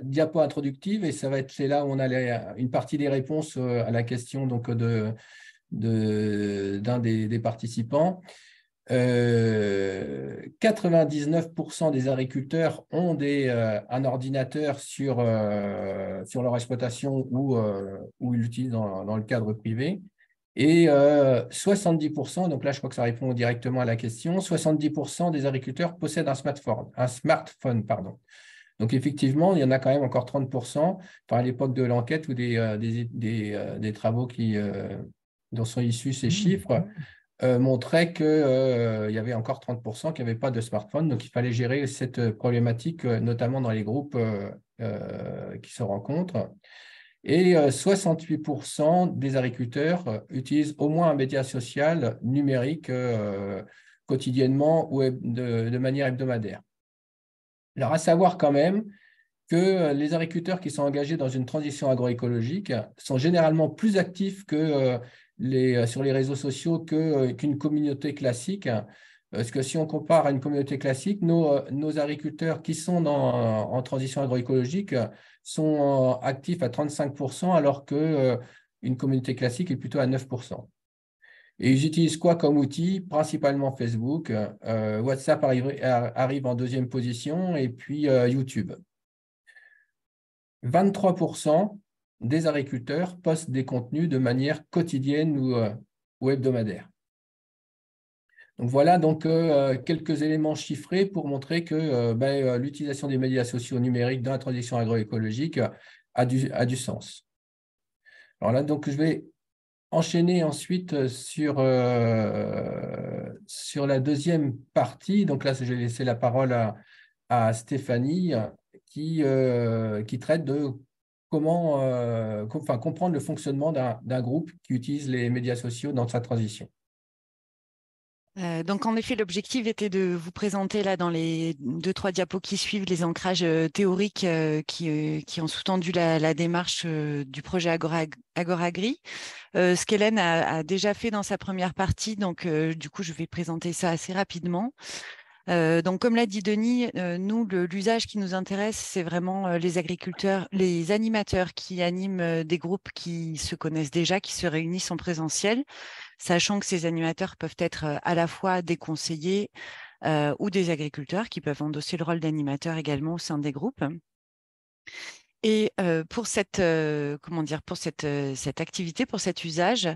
diapo introductive, et c'est là où on a une partie des réponses à la question donc d'un des participants. 99% des agriculteurs ont un ordinateur sur leur exploitation ou ils l'utilisent dans le cadre privé. Et 70%, donc là je crois que ça répond directement à la question, 70% des agriculteurs possèdent un smartphone. Donc effectivement, il y en a quand même encore 30%, à l'époque de l'enquête ou des travaux dont sont issus ces chiffres, montrait qu'il y avait encore 30% qui n'avaient pas de smartphone. Donc, il fallait gérer cette problématique, notamment dans les groupes qui se rencontrent. Et 68% des agriculteurs utilisent au moins un média social numérique quotidiennement ou de manière hebdomadaire. Alors, à savoir quand même que les agriculteurs qui sont engagés dans une transition agroécologique sont généralement plus actifs sur les réseaux sociaux qu'une communauté classique. Parce que si on compare à une communauté classique, nos agriculteurs qui sont en transition agroécologique sont actifs à 35%, alors qu'une communauté classique est plutôt à 9%. Et ils utilisent quoi comme outil? Principalement Facebook. WhatsApp arrive en deuxième position, et puis YouTube. 23% des agriculteurs postent des contenus de manière quotidienne ou hebdomadaire. Donc voilà donc, quelques éléments chiffrés pour montrer que l'utilisation des médias sociaux numériques dans la transition agroécologique a du sens. Alors là, donc, je vais enchaîner ensuite sur la deuxième partie. Donc là, je vais laisser la parole à Stéphanie qui traite de comment comprendre le fonctionnement d'un groupe qui utilise les médias sociaux dans sa transition. Donc, en effet, l'objectif était de vous présenter là dans les 2-3 diapos qui suivent les ancrages théoriques qui ont sous-tendu la démarche du projet Agoragri. Ce qu'Hélène a déjà fait dans sa première partie, donc du coup, je vais présenter ça assez rapidement. Donc, comme l'a dit Denis, nous, l'usage qui nous intéresse, c'est vraiment les agriculteurs, les animateurs qui animent des groupes qui se connaissent déjà, qui se réunissent en présentiel, sachant que ces animateurs peuvent être à la fois des conseillers ou des agriculteurs qui peuvent endosser le rôle d'animateur également au sein des groupes. Et pour cette activité, pour cet usage,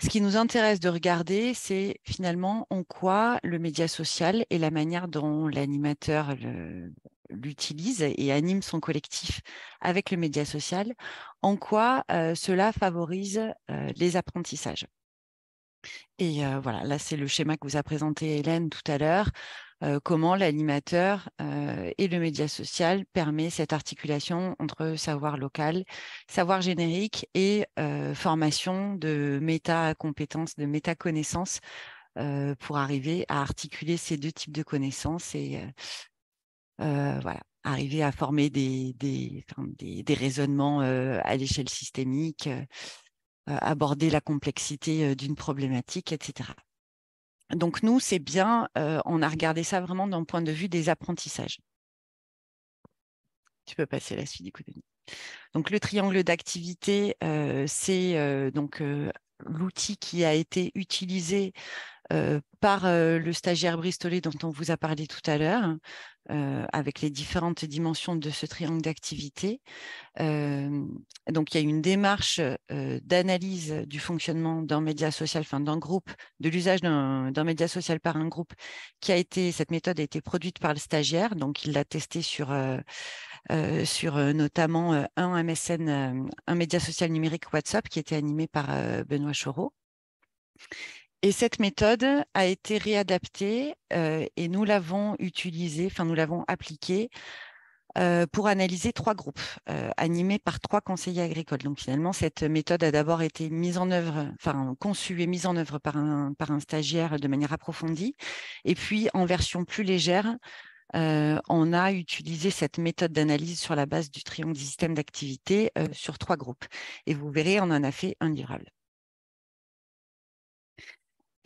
ce qui nous intéresse de regarder, c'est finalement en quoi le média social et la manière dont l'animateur l'utilise et anime son collectif avec le média social, en quoi cela favorise les apprentissages. Et voilà, là, c'est le schéma que vous a présenté Hélène tout à l'heure, comment l'animateur et le média social permet cette articulation entre savoir local, savoir générique et formation de méta-compétences, de méta-connaissances pour arriver à articuler ces deux types de connaissances et voilà, arriver à former des raisonnements à l'échelle systémique, aborder la complexité d'une problématique, etc. Donc nous, c'est bien, on a regardé ça vraiment d'un point de vue des apprentissages. Tu peux passer la suite du coup. Donc le triangle d'activité, c'est donc l'outil qui a été utilisé par le stagiaire bristolais dont on vous a parlé tout à l'heure, avec les différentes dimensions de ce triangle d'activité. Donc, il y a une démarche d'analyse du fonctionnement d'un média social, enfin d'un groupe, de l'usage d'un média social par un groupe, cette méthode a été produite par le stagiaire, donc il l'a testée sur notamment un MSN, un média social numérique WhatsApp, qui était animé par Benoît Choreau. Et cette méthode a été réadaptée et nous l'avons utilisée, enfin nous l'avons appliquée pour analyser 3 groupes animés par 3 conseillers agricoles. Donc finalement, cette méthode a d'abord été mise en œuvre, enfin conçue et mise en œuvre par un stagiaire de manière approfondie. Et puis en version plus légère, on a utilisé cette méthode d'analyse sur la base du triangle du système d'activité sur 3 groupes. Et vous verrez, on en a fait un livrable.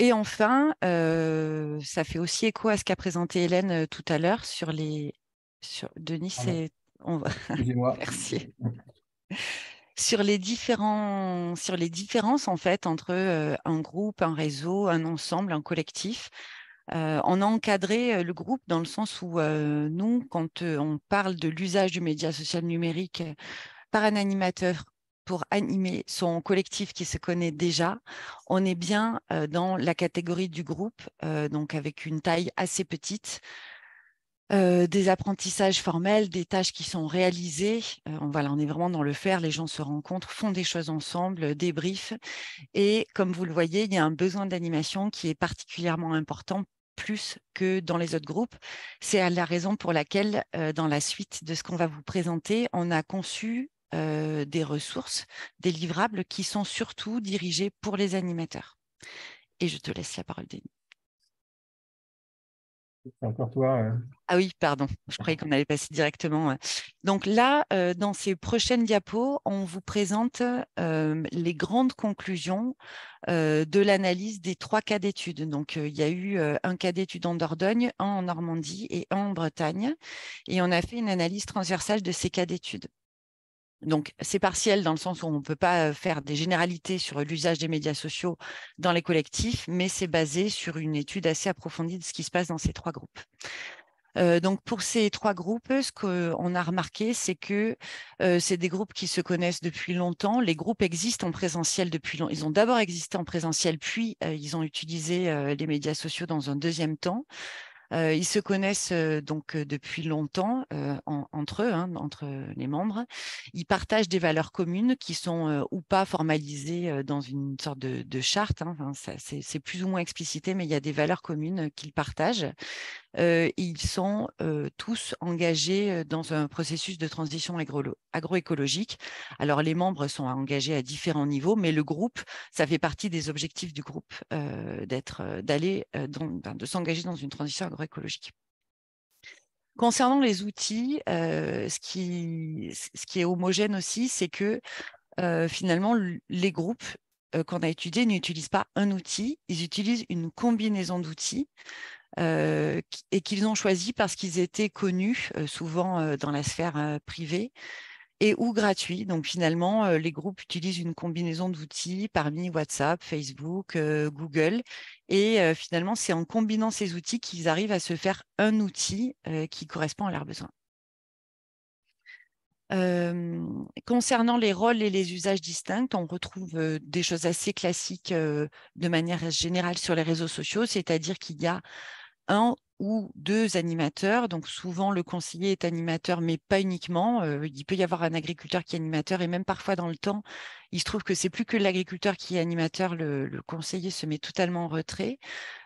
Et enfin, ça fait aussi écho à ce qu'a présenté Hélène tout à l'heure sur les... Denis, c'est... Excusez-moi. Merci. Sur les différences en fait entre un groupe, un réseau, un ensemble, un collectif. On a encadré le groupe dans le sens où nous, quand on parle de l'usage du média social numérique par un animateur pour animer son collectif qui se connaît déjà, on est bien dans la catégorie du groupe, donc avec une taille assez petite, des apprentissages formels, des tâches qui sont réalisées. Voilà, on est vraiment dans le faire, les gens se rencontrent, font des choses ensemble, débriefent. Et comme vous le voyez, il y a un besoin d'animation qui est particulièrement important, plus que dans les autres groupes. C'est la raison pour laquelle, dans la suite de ce qu'on va vous présenter, on a conçu des ressources, des livrables qui sont surtout dirigés pour les animateurs. Et je te laisse la parole, Denis. C'est encore toi. Ah oui, pardon, je croyais qu'on allait passer directement. Donc là, dans ces prochaines diapos, on vous présente les grandes conclusions de l'analyse des 3 cas d'études. Donc, il y a eu un cas d'étude en Dordogne, un en Normandie et un en Bretagne. Et on a fait une analyse transversale de ces cas d'études. Donc, c'est partiel dans le sens où on ne peut pas faire des généralités sur l'usage des médias sociaux dans les collectifs, mais c'est basé sur une étude assez approfondie de ce qui se passe dans ces 3 groupes. Donc, pour ces 3 groupes, ce qu'on a remarqué, c'est que c'est des groupes qui se connaissent depuis longtemps. Les groupes existent en présentiel depuis longtemps. Ils ont d'abord existé en présentiel, puis ils ont utilisé les médias sociaux dans un deuxième temps. Ils se connaissent donc depuis longtemps entre eux, hein, entre les membres. Ils partagent des valeurs communes qui sont ou pas formalisées dans une sorte de charte. Hein. Enfin, c'est plus ou moins explicité, mais il y a des valeurs communes qu'ils partagent. Ils sont tous engagés dans un processus de transition agroécologique. Alors, les membres sont engagés à différents niveaux, mais le groupe, ça fait partie des objectifs du groupe de s'engager dans une transition agroécologique. Concernant les outils, ce qui est homogène aussi, c'est que finalement, les groupes qu'on a étudiés n'utilisent pas un outil, ils utilisent une combinaison d'outils. Et qu'ils ont choisi parce qu'ils étaient connus souvent dans la sphère privée et ou gratuits. Donc finalement, les groupes utilisent une combinaison d'outils parmi WhatsApp, Facebook, Google. Et finalement, c'est en combinant ces outils qu'ils arrivent à se faire un outil qui correspond à leurs besoins. Concernant les rôles et les usages distincts, on retrouve des choses assez classiques de manière générale sur les réseaux sociaux, c'est-à-dire qu'il y a un ou 2 animateurs. Donc souvent, le conseiller est animateur, mais pas uniquement. Il peut y avoir un agriculteur qui est animateur et même parfois dans le temps, il se trouve que c'est plus que l'agriculteur qui est animateur, le conseiller se met totalement en retrait.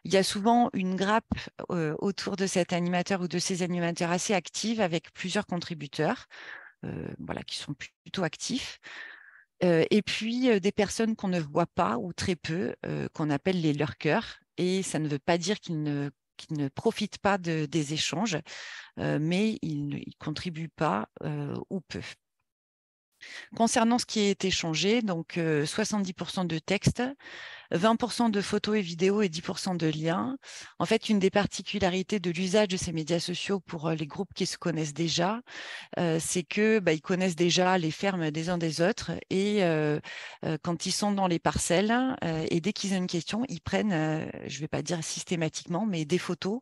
Il y a souvent une grappe autour de cet animateur ou de ces animateurs assez active avec plusieurs contributeurs voilà, qui sont plutôt actifs. Et puis des personnes qu'on ne voit pas ou très peu, qu'on appelle les lurkers. Et ça ne veut pas dire qu'ils ne profitent pas des échanges, mais ils ne contribuent pas ou peu. Concernant ce qui est échangé, donc 70% de texte, 20% de photos et vidéos et 10% de liens. En fait, une des particularités de l'usage de ces médias sociaux pour les groupes qui se connaissent déjà, c'est que ils connaissent déjà les fermes des uns des autres et quand ils sont dans les parcelles et dès qu'ils ont une question, ils prennent, je ne vais pas dire systématiquement, mais des photos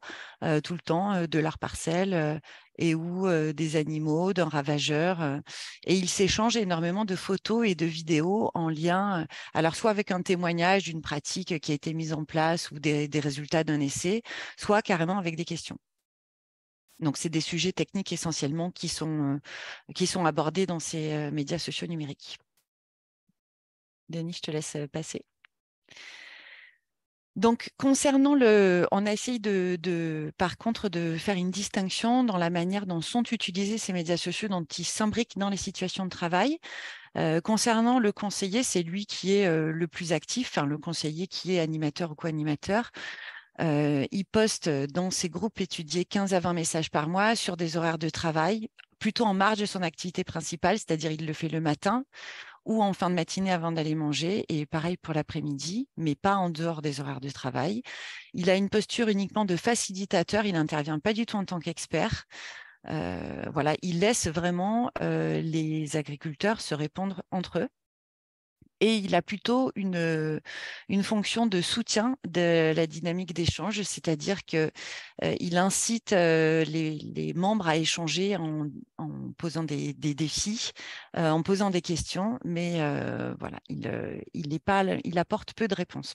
tout le temps de leur parcelle et ou des animaux, d'un ravageur. Et ils s'échangent énormément de photos et de vidéos en lien, alors soit avec un témoignage d'une pratique qui a été mise en place ou des résultats d'un essai, soit carrément avec des questions. Donc, c'est des sujets techniques essentiellement qui sont abordés dans ces médias sociaux numériques. Denis, je te laisse passer. Donc, concernant on a essayé par contre de faire une distinction dans la manière dont sont utilisés ces médias sociaux, dont ils s'imbriquent dans les situations de travail. Concernant le conseiller, c'est lui qui est le plus actif, enfin le conseiller qui est animateur ou co-animateur. Il poste dans ses groupes étudiés 15 à 20 messages par mois sur des horaires de travail, plutôt en marge de son activité principale, c'est-à-dire il le fait le matin ou en fin de matinée avant d'aller manger, et pareil pour l'après-midi, mais pas en dehors des horaires de travail. Il a une posture uniquement de facilitateur, il n'intervient pas du tout en tant qu'expert. Voilà, il laisse vraiment les agriculteurs se répondre entre eux. Et il a plutôt une fonction de soutien de la dynamique d'échange, c'est-à-dire qu'il incite les membres à échanger en posant des défis, en posant des questions, mais voilà, il apporte peu de réponses.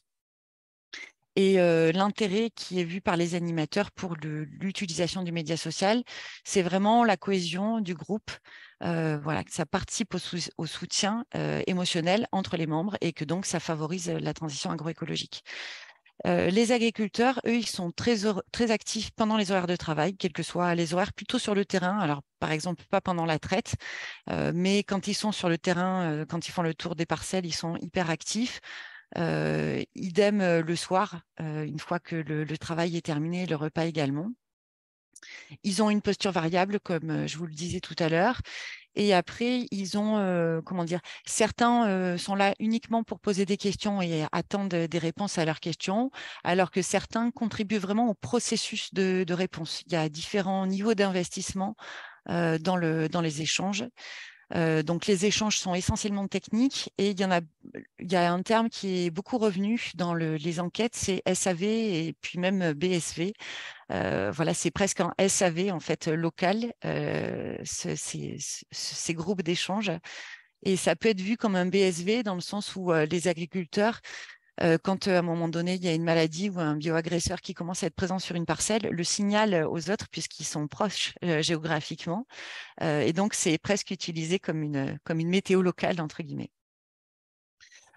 Et l'intérêt qui est vu par les animateurs pour l'utilisation du média social, c'est vraiment la cohésion du groupe, voilà, que ça participe au soutien émotionnel entre les membres et que donc ça favorise la transition agroécologique. Les agriculteurs, eux, ils sont très actifs pendant les horaires de travail, quels que soient les horaires, plutôt sur le terrain. Alors, par exemple, pas pendant la traite, mais quand ils sont sur le terrain, quand ils font le tour des parcelles, ils sont hyper actifs. Idem le soir, une fois que le travail est terminé, le repas également. Ils ont une posture variable, comme je vous le disais tout à l'heure. Et après, ils ont, comment dire, certains sont là uniquement pour poser des questions et attendent des réponses à leurs questions, alors que certains contribuent vraiment au processus de réponse. Il y a différents niveaux d'investissement dans les échanges. Donc, les échanges sont essentiellement techniques et il y a un terme qui est beaucoup revenu dans les enquêtes, c'est SAV et puis même BSV. Voilà, c'est presque un SAV en fait local, ces groupes d'échanges. Et ça peut être vu comme un BSV dans le sens où les agriculteurs, quand à un moment donné, il y a une maladie ou un bioagresseur qui commence à être présent sur une parcelle, le signale aux autres puisqu'ils sont proches géographiquement. Et donc, c'est presque utilisé comme une météo locale, entre guillemets.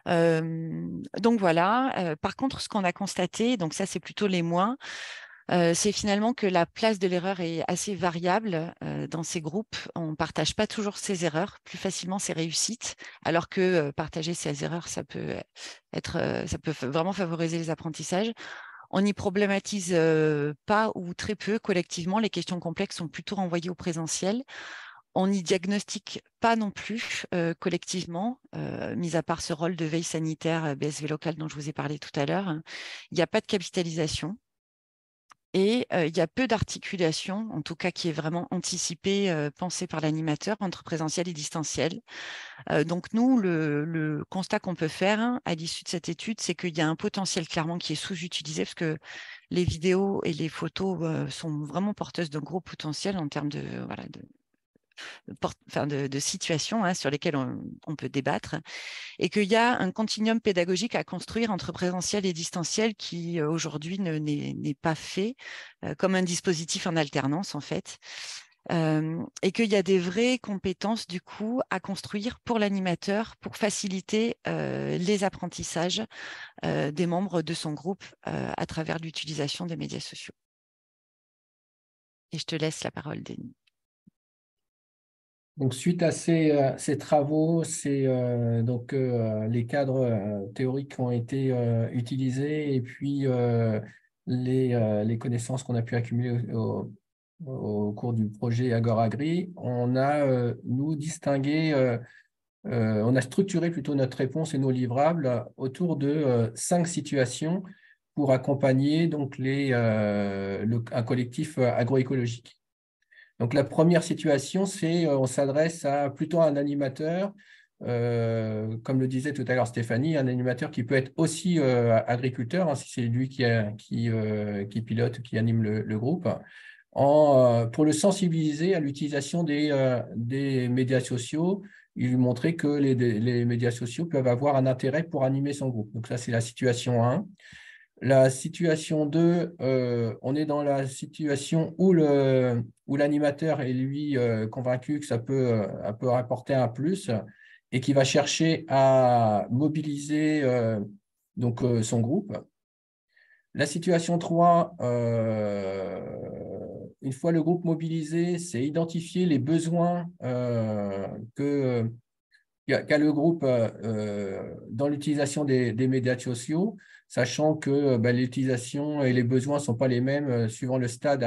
Donc voilà. Par contre, ce qu'on a constaté, donc ça, c'est plutôt les moins, c'est finalement que la place de l'erreur est assez variable dans ces groupes. On ne partage pas toujours ses erreurs, plus facilement ses réussites, alors que partager ses erreurs, ça peut vraiment favoriser les apprentissages. On n'y problématise pas ou très peu collectivement. Les questions complexes sont plutôt renvoyées au présentiel. On n'y diagnostique pas non plus collectivement, mis à part ce rôle de veille sanitaire BSV local dont je vous ai parlé tout à l'heure. Il n'y a pas de capitalisation. Et il y a peu d'articulation, en tout cas qui est vraiment anticipée, pensée par l'animateur entre présentiel et distanciel. Donc nous, le constat qu'on peut faire à l'issue de cette étude, c'est qu'il y a un potentiel clairement qui est sous-utilisé parce que les vidéos et les photos sont vraiment porteuses d'un gros potentiel en termes de situations hein, sur lesquelles on peut débattre, et qu'il y a un continuum pédagogique à construire entre présentiel et distanciel qui aujourd'hui n'est pas fait comme un dispositif en alternance en fait. Et qu'il y a des vraies compétences du coup à construire pour l'animateur pour faciliter les apprentissages des membres de son groupe à travers l'utilisation des médias sociaux. Et je te laisse la parole, Denis. Donc, suite à ces travaux, les cadres théoriques ont été utilisés et puis les connaissances qu'on a pu accumuler au cours du projet AgoraGri, on a, nous, distingué, on a structuré plutôt notre réponse et nos livrables autour de 5 situations pour accompagner donc, un collectif agroécologique. Donc, la première situation, c'est on s'adresse plutôt à un animateur, comme le disait tout à l'heure Stéphanie, un animateur qui peut être aussi agriculteur, hein, si c'est lui qui pilote, qui anime le groupe, pour le sensibiliser à l'utilisation des médias sociaux, il lui montrait que les médias sociaux peuvent avoir un intérêt pour animer son groupe. Donc, ça, c'est la situation 1. La situation 2, on est dans la situation où l'animateur est, lui, convaincu que ça peut apporter un plus et qui va chercher à mobiliser son groupe. La situation 3, une fois le groupe mobilisé, c'est identifier les besoins qu'a le groupe dans l'utilisation des médias sociaux, sachant que l'utilisation et les besoins ne sont pas les mêmes suivant le stade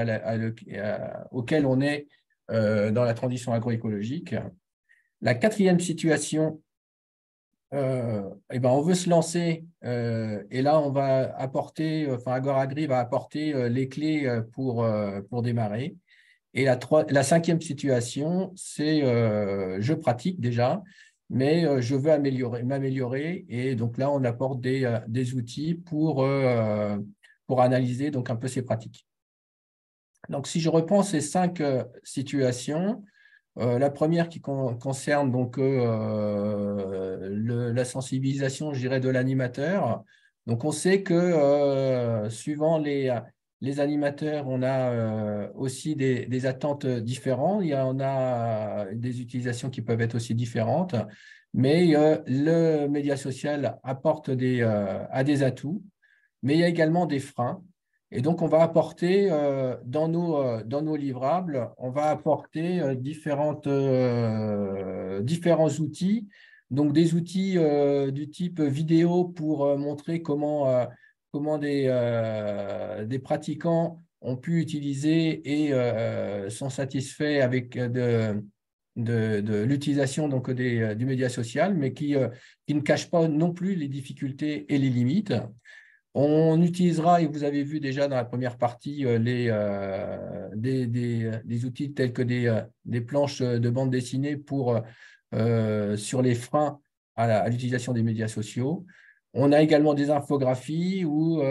auquel on est dans la transition agroécologique. La 4e situation, on veut se lancer et là, on va apporter, AgoraGri va apporter les clés pour démarrer. Et la 5e situation, c'est je pratique déjà, mais je veux m'améliorer. Et donc là, on apporte des outils pour analyser donc un peu ces pratiques. Donc, si je reprends ces 5 situations, la première qui concerne donc, la sensibilisation, je dirais, de l'animateur. Donc, on sait que suivant les animateurs, on a aussi des attentes différentes. On a des utilisations qui peuvent être aussi différentes. Mais le média social apporte des atouts, mais il y a également des freins. Et donc, on va apporter dans nos livrables, on va apporter différents outils. Donc, des outils du type vidéo pour montrer comment des pratiquants ont pu utiliser et sont satisfaits avec de l'utilisation du média social, mais qui ne cachent pas non plus les difficultés et les limites. On utilisera, et vous avez vu déjà dans la première partie, des outils tels que des planches de bande dessinée sur les freins à l'utilisation des médias sociaux. On a également des infographies ou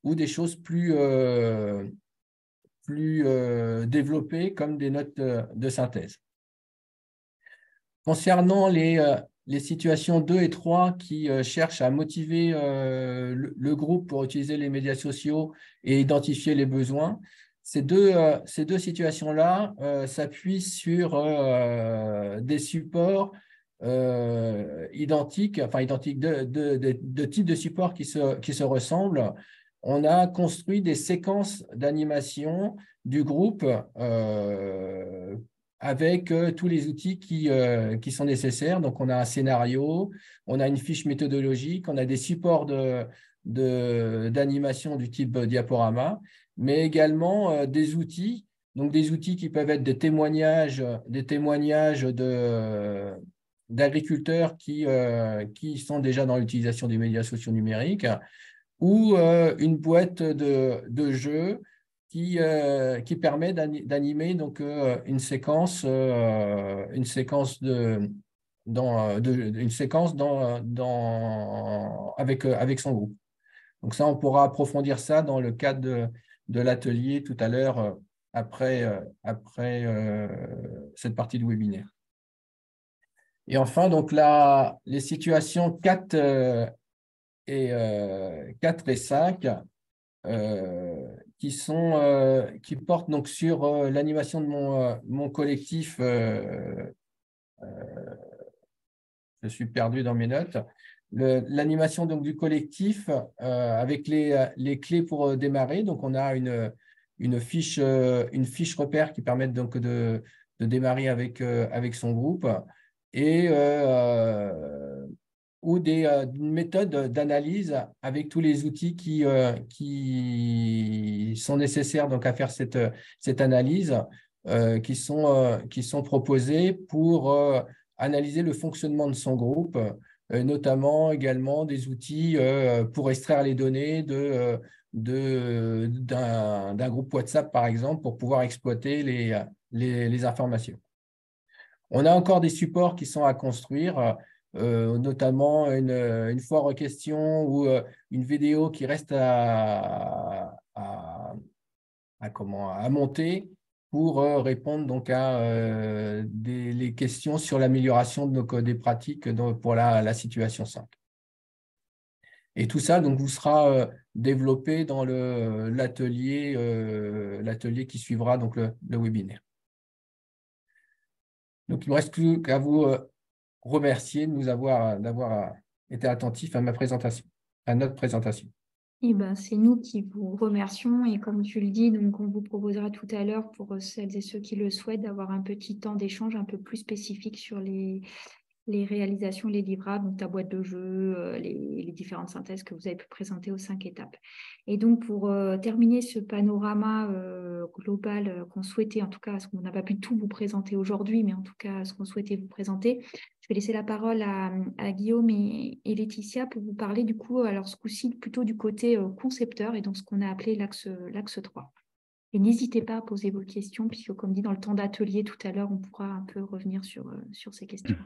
des choses plus développées comme des notes de synthèse. Concernant les situations 2 et 3 qui cherchent à motiver le groupe pour utiliser les médias sociaux et identifier les besoins, ces deux situations-là s'appuient sur des supports identiques de types de supports qui se ressemblent. On a construit des séquences d'animation du groupe avec tous les outils qui sont nécessaires. Donc, on a un scénario, on a une fiche méthodologique, on a des supports d'animation du type diaporama, mais également des outils. Donc, des outils qui peuvent être des témoignages d'agriculteurs qui sont déjà dans l'utilisation des médias sociaux numériques, ou une boîte de jeux qui permet d'animer donc une séquence avec son groupe. Donc ça, on pourra approfondir ça dans le cadre de l'atelier tout à l'heure cette partie du webinaire. Et enfin, donc les situations 4 et 5 qui portent donc sur l'animation de mon collectif. Je suis perdu dans mes notes. L'animation donc du collectif avec les clés pour démarrer. Donc, on a une fiche repère qui permet donc de démarrer avec son groupe et ou une méthode d'analyse avec tous les outils qui sont nécessaires donc à faire cette analyse qui sont proposés pour analyser le fonctionnement de son groupe, notamment également des outils pour extraire les données d'un groupe WhatsApp, par exemple, pour pouvoir exploiter les informations. On a encore des supports qui sont à construire, notamment une foire aux questions ou une vidéo qui reste à monter pour répondre donc à les questions sur l'amélioration des pratiques pour la situation 5. Et tout ça donc, vous sera développé dans l'atelier qui suivra donc, le webinaire. Donc, il ne me reste plus qu'à vous remercier d'avoir été attentif à notre présentation. Eh ben, c'est nous qui vous remercions et comme tu le dis, donc on vous proposera tout à l'heure pour celles et ceux qui le souhaitent d'avoir un petit temps d'échange un peu plus spécifique sur les réalisations, les livrables, donc ta boîte de jeu, les différentes synthèses que vous avez pu présenter aux 5 étapes. Et donc, pour terminer ce panorama global qu'on souhaitait, en tout cas, ce qu'on n'a pas pu tout vous présenter aujourd'hui, mais en tout cas, ce qu'on souhaitait vous présenter, je vais laisser la parole à Guillaume et Laetitia pour vous parler du coup, alors ce coup-ci, plutôt du côté concepteur et donc ce qu'on a appelé l'axe 3. Et n'hésitez pas à poser vos questions, puisque comme dit dans le temps d'atelier tout à l'heure, on pourra un peu revenir sur ces questions.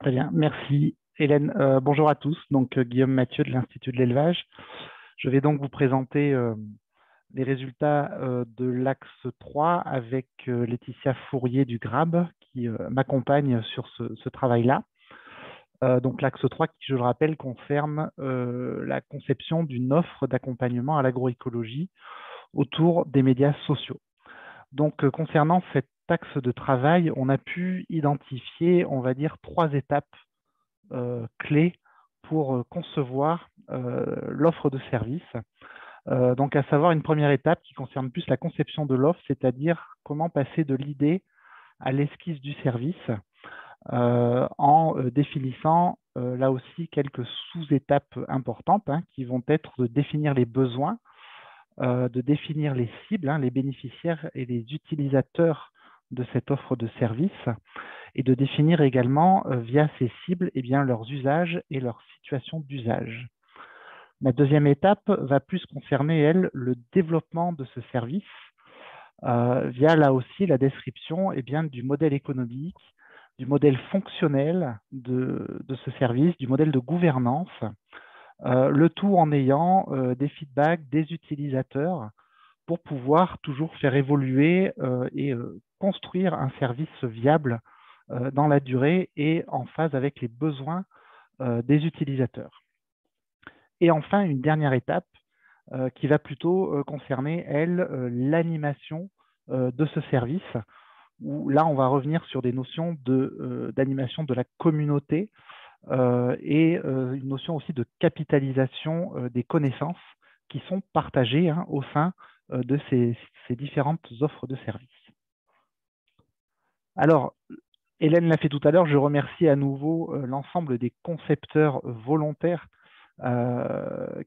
Très bien, merci Hélène. Bonjour à tous, donc Guillaume Mathieu de l'Institut de l'élevage. Je vais donc vous présenter les résultats de l'axe 3 avec Laetitia Fourier du GRAB qui m'accompagne sur ce travail-là. Donc l'axe 3 qui, je le rappelle, concerne la conception d'une offre d'accompagnement à l'agroécologie autour des médias sociaux. Donc concernant cet axe de travail, on a pu identifier, on va dire, 3 étapes clés pour concevoir l'offre de service. Donc, à savoir une première étape qui concerne plus la conception de l'offre, c'est-à-dire comment passer de l'idée à l'esquisse du service en définissant là aussi quelques sous-étapes importantes qui vont être de définir les besoins, de définir les cibles, les bénéficiaires et les utilisateurs de cette offre de service et de définir également via ces cibles leurs usages et leur situation d'usage. La deuxième étape va plus concerner, elle, le développement de ce service via là aussi la description du modèle économique, du modèle fonctionnel de ce service, du modèle de gouvernance, le tout en ayant des feedbacks des utilisateurs pour pouvoir toujours faire évoluer et construire un service viable dans la durée et en phase avec les besoins des utilisateurs. Et enfin, une dernière étape qui va plutôt concerner, elle, l'animation de ce service, où là, on va revenir sur des notions d'animation de la communauté et une notion aussi de capitalisation des connaissances qui sont partagées au sein de ces différentes offres de services. Alors, Hélène l'a fait tout à l'heure, je remercie à nouveau l'ensemble des concepteurs volontaires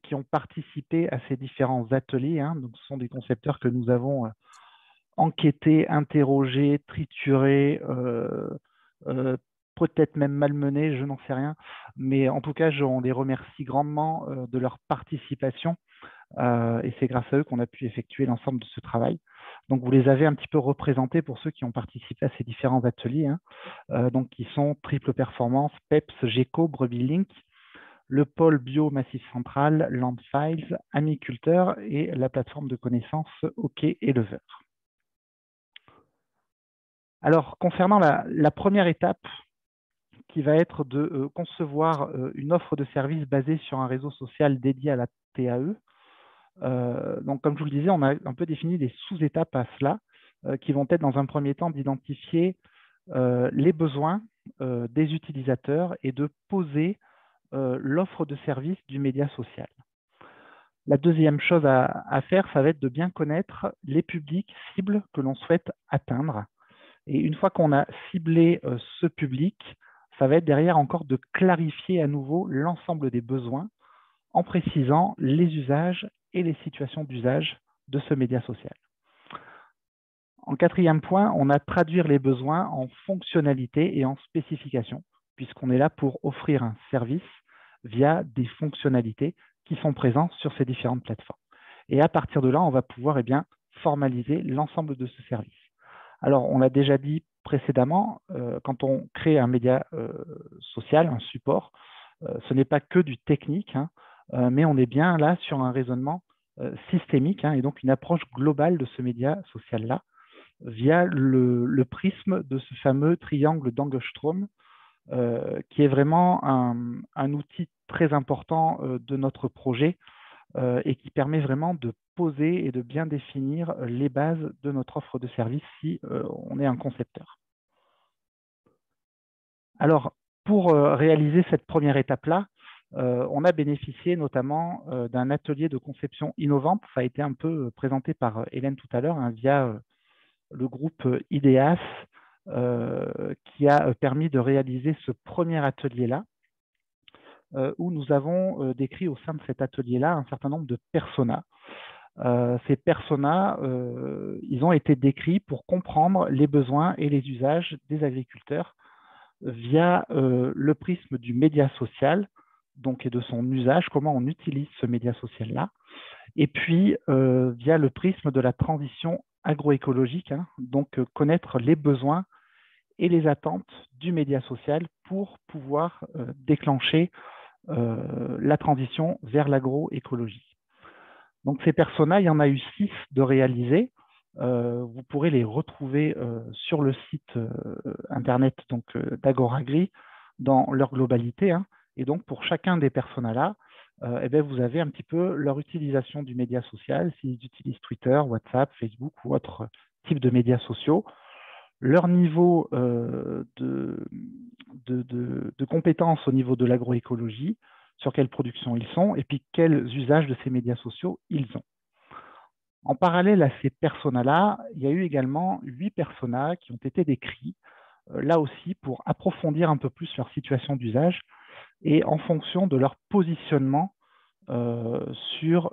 qui ont participé à ces différents ateliers. Donc, ce sont des concepteurs que nous avons enquêtés, interrogés, triturés, peut-être même malmenés, je n'en sais rien. Mais en tout cas, on les remercie grandement de leur participation. Et c'est grâce à eux qu'on a pu effectuer l'ensemble de ce travail. Donc, vous les avez un petit peu représentés pour ceux qui ont participé à ces différents ateliers, donc qui sont Triple Performance, PEPS, GECO, Brebis Link, le pôle bio Massif Central, Landfiles, Amiculteur et la plateforme de connaissances OK Éleveur. Alors, concernant la première étape, qui va être de concevoir une offre de service basée sur un réseau social dédié à la TAE. Donc, comme je vous le disais, on a un peu défini des sous-étapes à cela, qui vont être dans un premier temps d'identifier les besoins des utilisateurs et de poser l'offre de service du média social. La deuxième chose à faire, ça va être de bien connaître les publics cibles que l'on souhaite atteindre. Et une fois qu'on a ciblé ce public, ça va être derrière encore de clarifier à nouveau l'ensemble des besoins en précisant les usages et les situations d'usage de ce média social. En quatrième point, on a traduire les besoins en fonctionnalités et en spécifications, puisqu'on est là pour offrir un service via des fonctionnalités qui sont présentes sur ces différentes plateformes. Et à partir de là, on va pouvoir formaliser l'ensemble de ce service. Alors, on l'a déjà dit précédemment, quand on crée un média social, un support, ce n'est pas que du technique, hein, mais on est bien là sur un raisonnement systémique, hein, et donc une approche globale de ce média social-là via le prisme de ce fameux triangle d'Angstrom, qui est vraiment un outil très important de notre projet et qui permet vraiment de poser et de bien définir les bases de notre offre de service si on est un concepteur. Alors, pour réaliser cette première étape-là, on a bénéficié notamment d'un atelier de conception innovante. Ça a été un peu présenté par Hélène tout à l'heure, hein, via le groupe IDEAS, qui a permis de réaliser ce premier atelier-là, où nous avons décrit au sein de cet atelier-là un certain nombre de personas. Ces personas, ils ont été décrits pour comprendre les besoins et les usages des agriculteurs via le prisme du média social, donc, et de son usage, comment on utilise ce média social-là, et puis via le prisme de la transition agroécologique, hein, donc connaître les besoins et les attentes du média social pour pouvoir déclencher la transition vers l'agroécologie. Donc ces personas, il y en a eu 6 de réalisés. Vous pourrez les retrouver sur le site internet d'Agoragri dans leur globalité, hein. Et donc pour chacun des personas-là, vous avez un petit peu leur utilisation du média social, s'ils utilisent Twitter, WhatsApp, Facebook ou autre type de médias sociaux, leur niveau de compétences au niveau de l'agroécologie, sur quelle production ils sont, et puis quels usages de ces médias sociaux ils ont. En parallèle à ces personas-là, il y a eu également 8 personas qui ont été décrits, là aussi pour approfondir un peu plus leur situation d'usage et en fonction de leur positionnement sur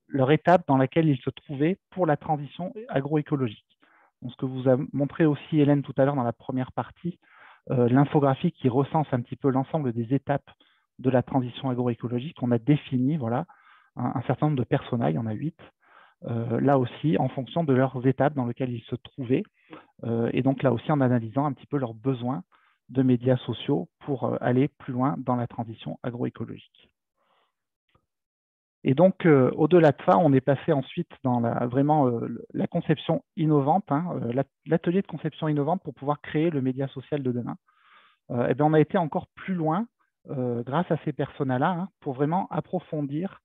leur étape dans laquelle ils se trouvaient pour la transition agroécologique. Donc, ce que vous a montré aussi Hélène tout à l'heure dans la première partie, l'infographie qui recense un petit peu l'ensemble des étapes de la transition agroécologique. On a défini voilà, un certain nombre de personas, il y en a 8, là aussi en fonction de leurs étapes dans lesquelles ils se trouvaient, et donc là aussi en analysant un petit peu leurs besoins de médias sociaux pour aller plus loin dans la transition agroécologique. Et donc, au-delà de ça, on est passé ensuite dans la conception innovante, hein, l'atelier de conception innovante pour pouvoir créer le média social de demain. On a été encore plus loin grâce à ces personas-là, hein, pour vraiment approfondir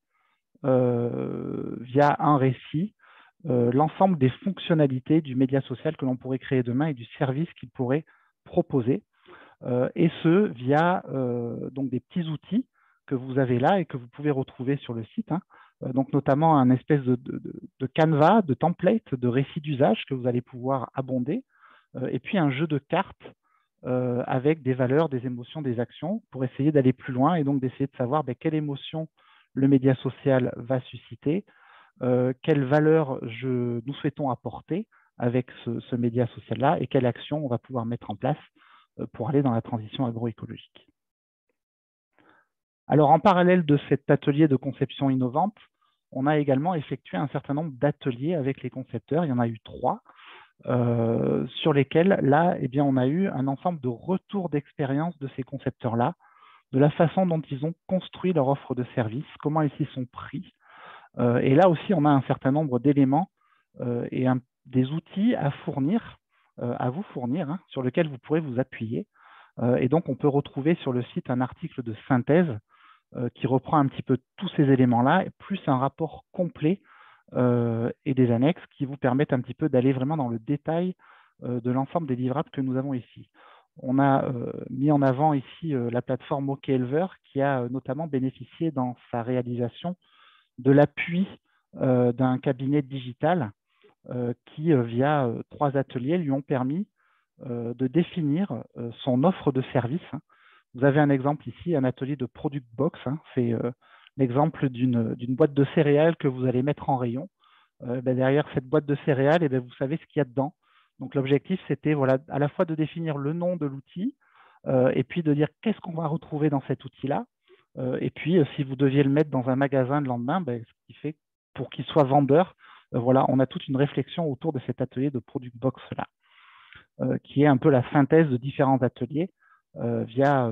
via un récit l'ensemble des fonctionnalités du média social que l'on pourrait créer demain et du service qu'il pourrait proposer, et ce via donc des petits outils que vous avez là et que vous pouvez retrouver sur le site, hein. Donc notamment un espèce de canevas, de template, de récit d'usage que vous allez pouvoir abonder, et puis un jeu de cartes avec des valeurs, des émotions, des actions pour essayer d'aller plus loin et donc d'essayer de savoir quelle émotion le média social va susciter, quelles valeurs nous souhaitons apporter avec ce média social-là et quelle action on va pouvoir mettre en place pour aller dans la transition agroécologique. Alors, en parallèle de cet atelier de conception innovante, on a également effectué un certain nombre d'ateliers avec les concepteurs. Il y en a eu 3, sur lesquels, là, on a eu un ensemble de retours d'expérience de ces concepteurs-là, de la façon dont ils ont construit leur offre de service, comment ils s'y sont pris. Et là aussi, on a un certain nombre d'éléments et des outils à fournir, à vous fournir, hein, sur lesquels vous pourrez vous appuyer. Et donc, on peut retrouver sur le site un article de synthèse qui reprend un petit peu tous ces éléments-là, plus un rapport complet et des annexes qui vous permettent un petit peu d'aller vraiment dans le détail de l'ensemble des livrables que nous avons ici. On a mis en avant ici la plateforme OKEleveur qui a notamment bénéficié dans sa réalisation de l'appui d'un cabinet digital qui, via 3 ateliers, lui ont permis de définir son offre de service. Vous avez un exemple ici, un atelier de Product Box. C'est l'exemple d'une boîte de céréales que vous allez mettre en rayon. Derrière cette boîte de céréales, vous savez ce qu'il y a dedans. Donc l'objectif, c'était voilà, à la fois de définir le nom de l'outil et puis de dire qu'est-ce qu'on va retrouver dans cet outil-là. Et puis, si vous deviez le mettre dans un magasin le lendemain, ce qui fait pour qu'il soit vendeur, voilà, on a toute une réflexion autour de cet atelier de Product Box-là, qui est un peu la synthèse de différents ateliers via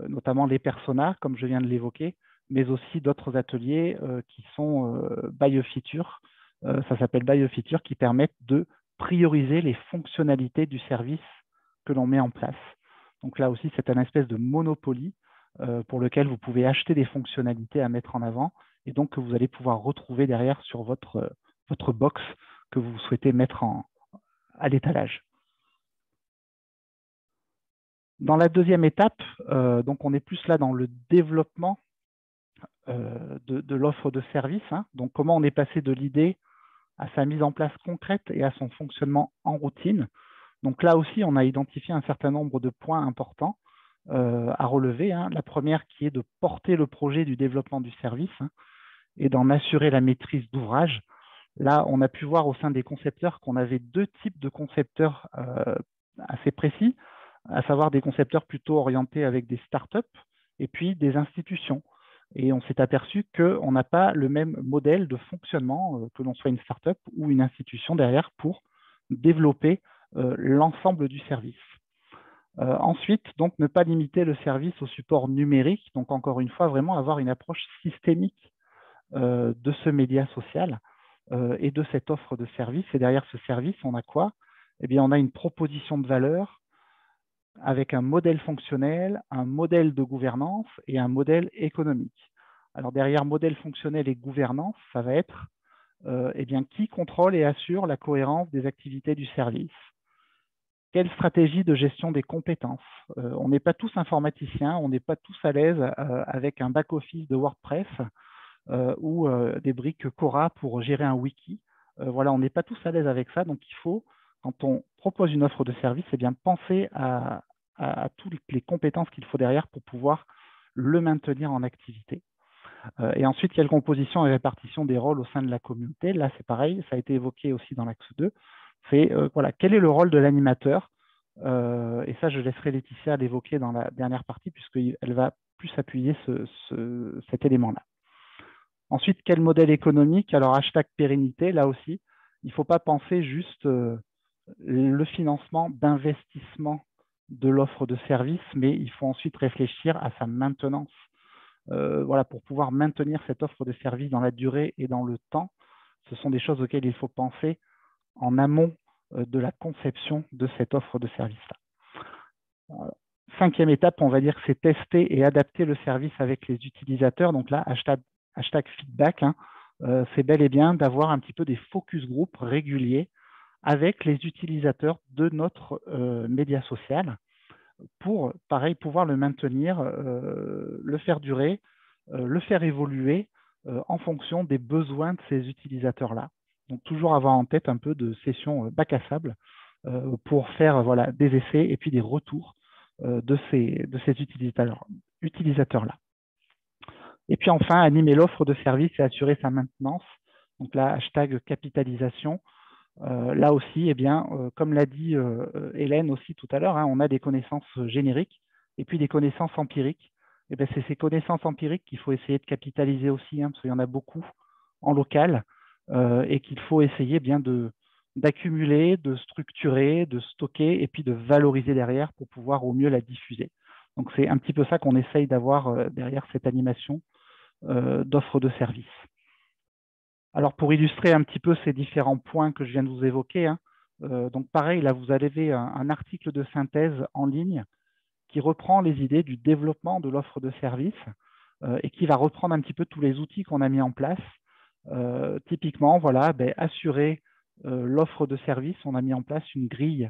notamment les personas, comme je viens de l'évoquer, mais aussi d'autres ateliers qui sont BioFeature. Ça s'appelle BioFeature, qui permettent de prioriser les fonctionnalités du service que l'on met en place. Donc là aussi, c'est un espèce de Monopoly pour lequel vous pouvez acheter des fonctionnalités à mettre en avant et donc que vous allez pouvoir retrouver derrière sur votre box que vous souhaitez mettre à l'étalage. Dans la deuxième étape, donc on est plus là dans le développement de l'offre de service. Donc comment on est passé de l'idée à sa mise en place concrète et à son fonctionnement en routine. Donc là aussi, on a identifié un certain nombre de points importants à relever. La première qui est de porter le projet du développement du service et d'en assurer la maîtrise d'ouvrage. Là, on a pu voir au sein des concepteurs qu'on avait 2 types de concepteurs assez précis, à savoir des concepteurs plutôt orientés avec des startups et puis des institutions. Et on s'est aperçu qu'on n'a pas le même modèle de fonctionnement, que l'on soit une startup ou une institution derrière, pour développer l'ensemble du service. Ensuite, donc, ne pas limiter le service au support numérique, donc encore une fois, vraiment avoir une approche systémique de ce média social et de cette offre de service. Et derrière ce service, on a quoi? Eh bien, on a une proposition de valeur avec un modèle fonctionnel, un modèle de gouvernance et un modèle économique. Alors derrière modèle fonctionnel et gouvernance, ça va être eh bien, qui contrôle et assure la cohérence des activités du service? Quelle stratégie de gestion des compétences? On n'est pas tous informaticiens, on n'est pas tous à l'aise avec un back-office de WordPress ou des briques Cora pour gérer un wiki. Voilà, on n'est pas tous à l'aise avec ça, donc il faut, quand on propose une offre de service, eh bien, penser à toutes les compétences qu'il faut derrière pour pouvoir le maintenir en activité. Et ensuite, il y a la composition et répartition des rôles au sein de la communauté. Là, c'est pareil, ça a été évoqué aussi dans l'axe 2. C'est voilà, quel est le rôle de l'animateur? Et ça, je laisserai Laetitia l'évoquer dans la dernière partie, puisqu'elle va plus appuyer cet élément-là. Ensuite, quel modèle économique? Alors, hashtag pérennité, là aussi, il ne faut pas penser juste le financement d'investissement de l'offre de service, mais il faut ensuite réfléchir à sa maintenance. Voilà, pour pouvoir maintenir cette offre de service dans la durée et dans le temps, ce sont des choses auxquelles il faut penser en amont de la conception de cette offre de service-là. 5e étape, on va dire que c'est tester et adapter le service avec les utilisateurs. Donc là, hashtag feedback, c'est bel et bien d'avoir un petit peu des focus group réguliers avec les utilisateurs de notre média social pour, pareil, pouvoir le maintenir, le faire durer, le faire évoluer en fonction des besoins de ces utilisateurs-là. Donc, toujours avoir en tête un peu de sessions bac à sable pour faire voilà, des essais et puis des retours de ces utilisateurs-là. Et puis enfin, animer l'offre de service et assurer sa maintenance. Donc là, hashtag capitalisation. Là aussi, eh bien, comme l'a dit Hélène aussi tout à l'heure, on a des connaissances génériques et puis des connaissances empiriques. Et bien, c'est ces connaissances empiriques qu'il faut essayer de capitaliser aussi, parce qu'il y en a beaucoup en local et qu'il faut essayer bien d'accumuler, de structurer, de stocker et puis de valoriser derrière pour pouvoir au mieux la diffuser. Donc, c'est un petit peu ça qu'on essaye d'avoir derrière cette animation d'offres de services. Alors, pour illustrer un petit peu ces différents points que je viens de vous évoquer, hein, donc pareil, là, vous avez un article de synthèse en ligne qui reprend les idées du développement de l'offre de services et qui va reprendre un petit peu tous les outils qu'on a mis en place. Typiquement, voilà, assurer l'offre de service, on a mis en place une grille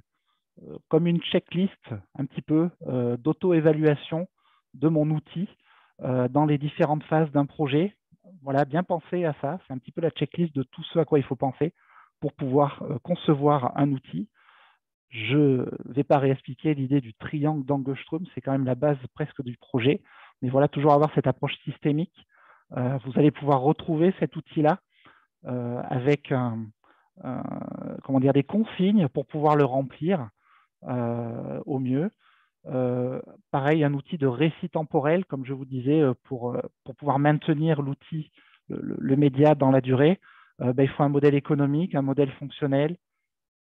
comme une checklist un petit peu d'auto-évaluation de mon outil dans les différentes phases d'un projet. Voilà, bien penser à ça. C'est un petit peu la checklist de tout ce à quoi il faut penser pour pouvoir concevoir un outil. Je ne vais pas réexpliquer l'idée du triangle d'Angstrom, c'est quand même la base presque du projet. Mais voilà, toujours avoir cette approche systémique. Vous allez pouvoir retrouver cet outil-là avec comment dire, des consignes pour pouvoir le remplir au mieux. Pareil, un outil de récit temporel, comme je vous disais, pour pouvoir maintenir l'outil, le média dans la durée. Il faut un modèle économique, un modèle fonctionnel,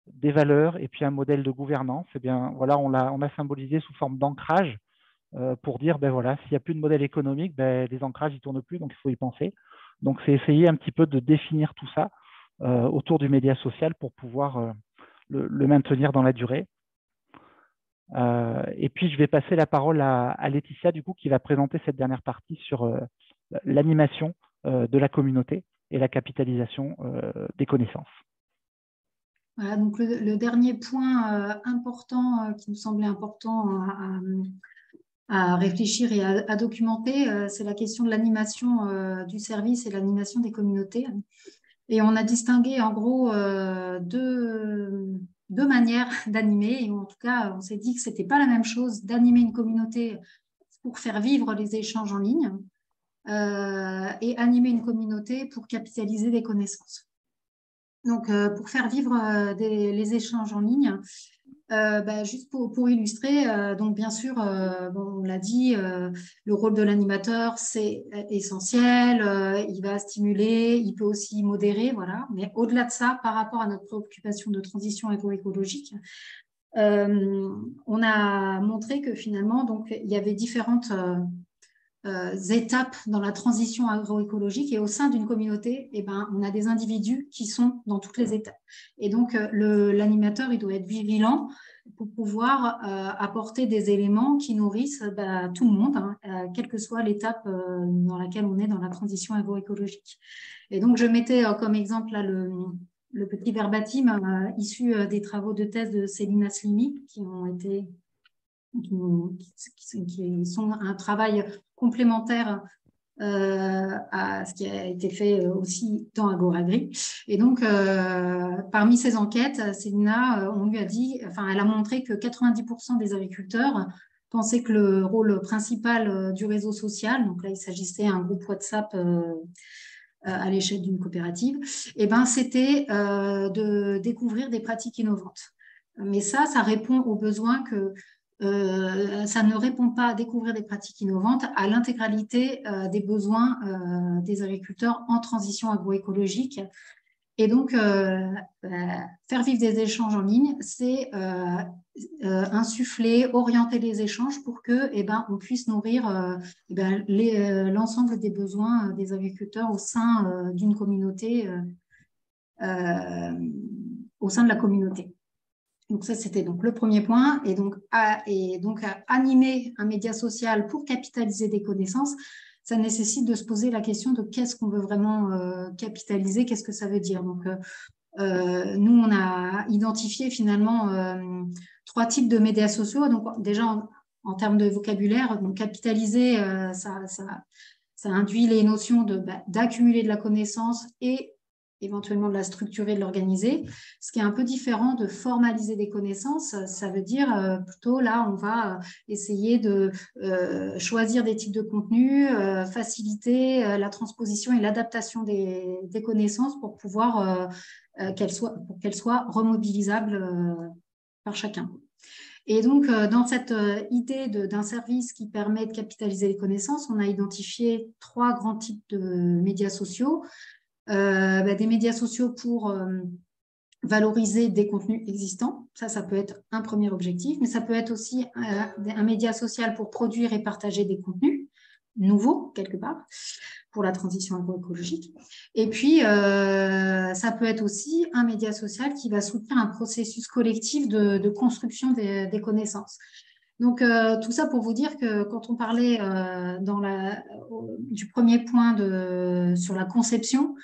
des valeurs et puis un modèle de gouvernance. Eh bien, voilà, on a symbolisé sous forme d'ancrage pour dire, voilà, s'il n'y a plus de modèle économique, les ancrages ne tournent plus, donc il faut y penser. Donc, c'est essayer un petit peu de définir tout ça autour du média social pour pouvoir le maintenir dans la durée. Et puis, je vais passer la parole à Laetitia, du coup, qui va présenter cette dernière partie sur l'animation de la communauté et la capitalisation des connaissances. Voilà, donc le dernier point important qui nous semblait important à réfléchir et à documenter, c'est la question de l'animation du service et l'animation des communautés. Et on a distingué en gros deux manières d'animer. Et en tout cas, on s'est dit que ce n'était pas la même chose d'animer une communauté pour faire vivre les échanges en ligne et animer une communauté pour capitaliser des connaissances. Donc, pour faire vivre les échanges en ligne, juste pour illustrer, donc bien sûr, on l'a dit, le rôle de l'animateur, c'est essentiel, il va stimuler, il peut aussi modérer, voilà. Mais au-delà de ça, par rapport à notre préoccupation de transition agroécologique, on a montré que finalement, donc, il y avait différentes étapes dans la transition agroécologique et au sein d'une communauté, on a des individus qui sont dans toutes les étapes. Et donc, l'animateur, il doit être vigilant pour pouvoir apporter des éléments qui nourrissent tout le monde, hein, quelle que soit l'étape dans laquelle on est dans la transition agroécologique. Et donc, je mettais comme exemple là le petit verbatim issu des travaux de thèse de Céline Aslimi qui sont un travail complémentaire à ce qui a été fait aussi dans Agoragri. Et donc, parmi ces enquêtes, Célina, on lui a dit, elle a montré que 90% des agriculteurs pensaient que le rôle principal du réseau social, donc là, il s'agissait d'un groupe WhatsApp à l'échelle d'une coopérative, c'était de découvrir des pratiques innovantes. Mais ça répond aux besoins que ça ne répond pas à découvrir des pratiques innovantes, à l'intégralité des besoins des agriculteurs en transition agroécologique. Et donc, faire vivre des échanges en ligne, c'est insuffler, orienter les échanges pour que, on puisse nourrir l'ensemble des besoins des agriculteurs au sein d'une communauté, au sein de la communauté. Donc ça, c'était donc le premier point. Et donc, animer un média social pour capitaliser des connaissances, ça nécessite de se poser la question de qu'est-ce qu'on veut vraiment capitaliser, qu'est-ce que ça veut dire. Donc, nous, on a identifié finalement 3 types de médias sociaux. Donc, déjà, en termes de vocabulaire, donc capitaliser, ça induit les notions d'accumuler de la connaissance et éventuellement de la structurer, de l'organiser. Ce qui est un peu différent de formaliser des connaissances, ça veut dire plutôt là, on va essayer de choisir des types de contenus, faciliter la transposition et l'adaptation des connaissances pour pouvoir qu'elles soient remobilisables par chacun. Et donc, dans cette idée d'un service qui permet de capitaliser les connaissances, on a identifié 3 grands types de médias sociaux. Des médias sociaux pour valoriser des contenus existants. Ça peut être un premier objectif, mais ça peut être aussi un média social pour produire et partager des contenus nouveaux, quelque part, pour la transition agroécologique. Et puis, ça peut être aussi un média social qui va soutenir un processus collectif de construction des connaissances. Donc, tout ça pour vous dire que quand on parlait du premier point sur la conception,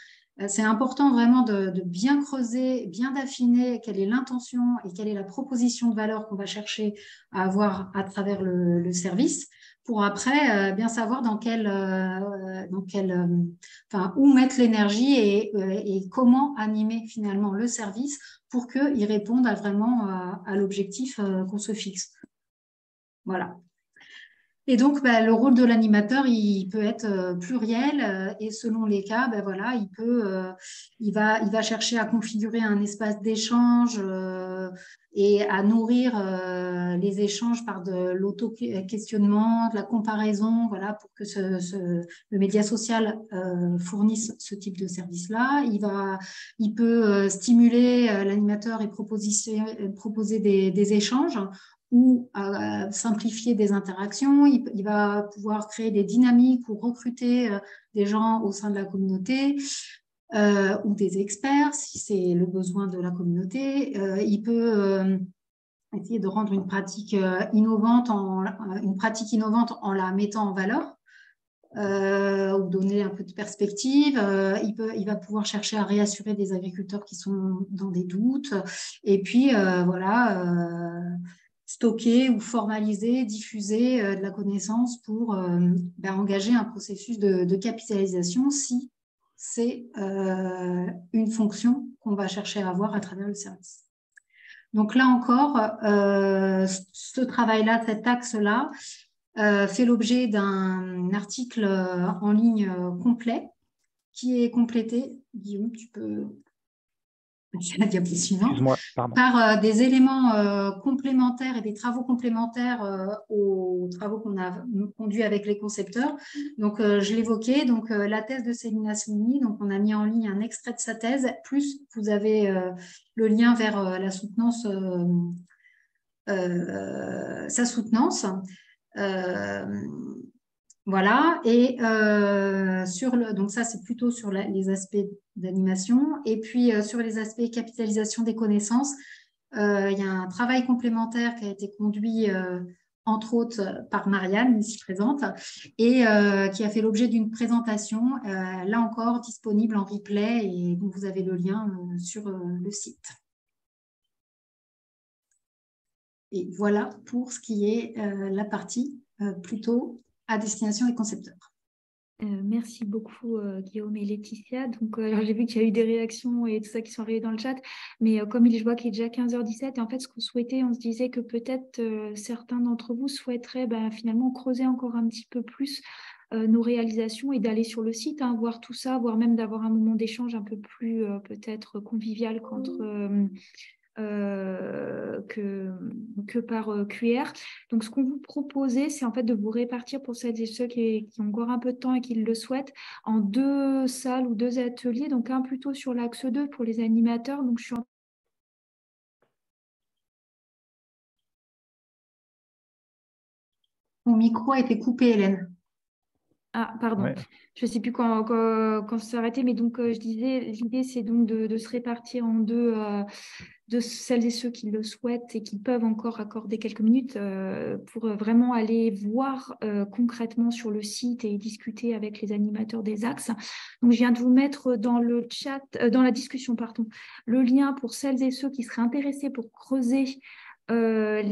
c'est important vraiment de bien creuser, bien d'affiner quelle est l'intention et quelle est la proposition de valeur qu'on va chercher à avoir à travers le service, pour après bien savoir où mettre l'énergie et comment animer finalement le service pour qu'il réponde vraiment à l'objectif qu'on se fixe. Voilà. Et donc, le rôle de l'animateur, il peut être pluriel et selon les cas, voilà, il va chercher à configurer un espace d'échange et à nourrir les échanges par de l'auto-questionnement, de la comparaison, voilà, pour que le média social fournisse ce type de service-là. Il peut stimuler l'animateur et proposer des échanges ou simplifier des interactions. Il va pouvoir créer des dynamiques ou recruter des gens au sein de la communauté ou des experts si c'est le besoin de la communauté. Il peut essayer de rendre une pratique innovante en la mettant en valeur. Ou donner un peu de perspective. Il va pouvoir chercher à réassurer des agriculteurs qui sont dans des doutes. Et puis, stocker ou formaliser, diffuser de la connaissance pour engager un processus de capitalisation si c'est une fonction qu'on va chercher à avoir à travers le service. Donc là encore, ce travail-là, cet axe-là, fait l'objet d'un article en ligne complet qui est complété. Guillaume, tu peux... la diapo suivante, par des éléments complémentaires et des travaux complémentaires aux travaux qu'on a conduits avec les concepteurs. Donc, je l'évoquais, donc la thèse de Célina Souni, donc on a mis en ligne un extrait de sa thèse, plus vous avez le lien vers la soutenance, sa soutenance. Voilà, et donc ça c'est plutôt sur les aspects d'animation, et puis sur les aspects capitalisation des connaissances, il y a un travail complémentaire qui a été conduit entre autres par Marianne, ici présente, et qui a fait l'objet d'une présentation, là encore disponible en replay, et donc vous avez le lien sur le site. Et voilà pour ce qui est la partie plutôt à destination des concepteurs. Merci beaucoup Guillaume et Laetitia. Donc, j'ai vu qu'il y a eu des réactions et tout ça qui sont arrivées dans le chat, mais comme je vois qu'il est déjà 15h17, et en fait ce qu'on souhaitait, on se disait que peut-être certains d'entre vous souhaiteraient finalement creuser encore un petit peu plus nos réalisations et d'aller sur le site, voir tout ça, voire même d'avoir un moment d'échange un peu plus peut-être convivial que par QR. Donc, ce qu'on vous proposait, c'est en fait de vous répartir pour celles et ceux qui ont encore un peu de temps et qui le souhaitent en 2 salles ou 2 ateliers. Donc, un plutôt sur l'axe 2 pour les animateurs. Donc, je suis Mon micro a été coupé, Hélène. Ah, pardon. Ouais. Je ne sais plus quand ça s'est arrêté, mais donc je disais, l'idée c'est donc de se répartir en 2 de celles et ceux qui le souhaitent et qui peuvent encore accorder quelques minutes pour vraiment aller voir concrètement sur le site et discuter avec les animateurs des axes. Donc, je viens de vous mettre dans le chat, dans la discussion, pardon, le lien pour celles et ceux qui seraient intéressés pour creuser la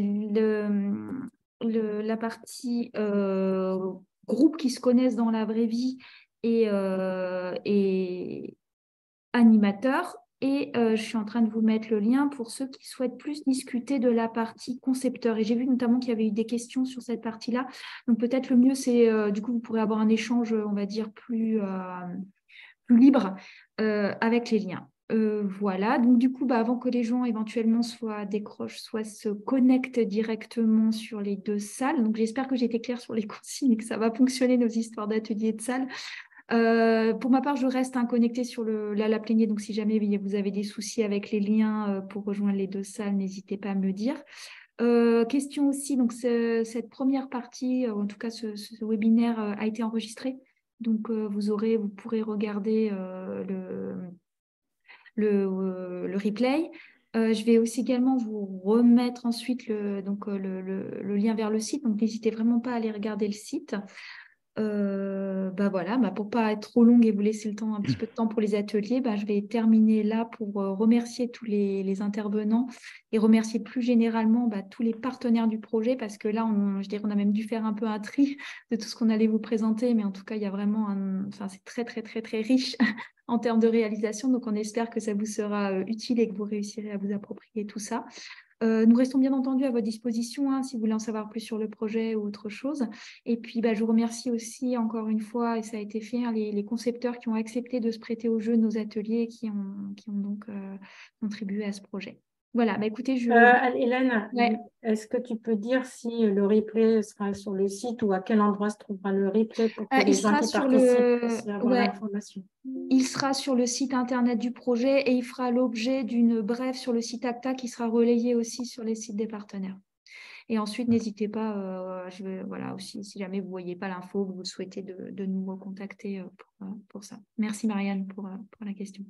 partie groupe qui se connaissent dans la vraie vie et animateurs. Et je suis en train de vous mettre le lien pour ceux qui souhaitent plus discuter de la partie concepteur. Et j'ai vu notamment qu'il y avait eu des questions sur cette partie-là. Donc peut-être le mieux, c'est du coup, vous pourrez avoir un échange, on va dire, plus libre avec les liens. Voilà, donc du coup, avant que les gens éventuellement soit décrochent, soit se connectent directement sur les 2 salles. Donc j'espère que j'ai été claire sur les consignes et que ça va fonctionner nos histoires d'ateliers de salle. Pour ma part, je reste connectée sur la plaignée, donc si jamais vous avez des soucis avec les liens pour rejoindre les 2 salles, n'hésitez pas à me le dire. Question aussi, donc cette première partie, en tout cas ce webinaire a été enregistré, donc vous pourrez regarder le replay. Je vais aussi également vous remettre ensuite le lien vers le site, donc n'hésitez vraiment pas à aller regarder le site. Voilà, pour ne pas être trop longue et vous laisser un petit peu de temps pour les ateliers, je vais terminer là pour remercier tous les intervenants et remercier plus généralement tous les partenaires du projet, parce que là, on a même dû faire un peu un tri de tout ce qu'on allait vous présenter, mais en tout cas, il y a vraiment c'est très, très, très, très riche en termes de réalisation, donc on espère que ça vous sera utile et que vous réussirez à vous approprier tout ça. Nous restons bien entendu à votre disposition si vous voulez en savoir plus sur le projet ou autre chose. Et puis, je vous remercie aussi encore une fois, et ça a été fait, les concepteurs qui ont accepté de se prêter au jeu de nos ateliers et qui ont donc contribué à ce projet. Voilà, écoutez, Hélène, ouais. est-ce que tu peux dire si le replay sera sur le site ou à quel endroit se trouvera le replay pour que les gens qui participent puissent avoir l'information? Il sera sur le site internet du projet et il fera l'objet d'une brève sur le site ACTA qui sera relayée aussi sur les sites des partenaires. Et ensuite, n'hésitez pas, aussi, si jamais vous ne voyez pas l'info, vous souhaitez de nous recontacter pour ça. Merci Marianne pour la question.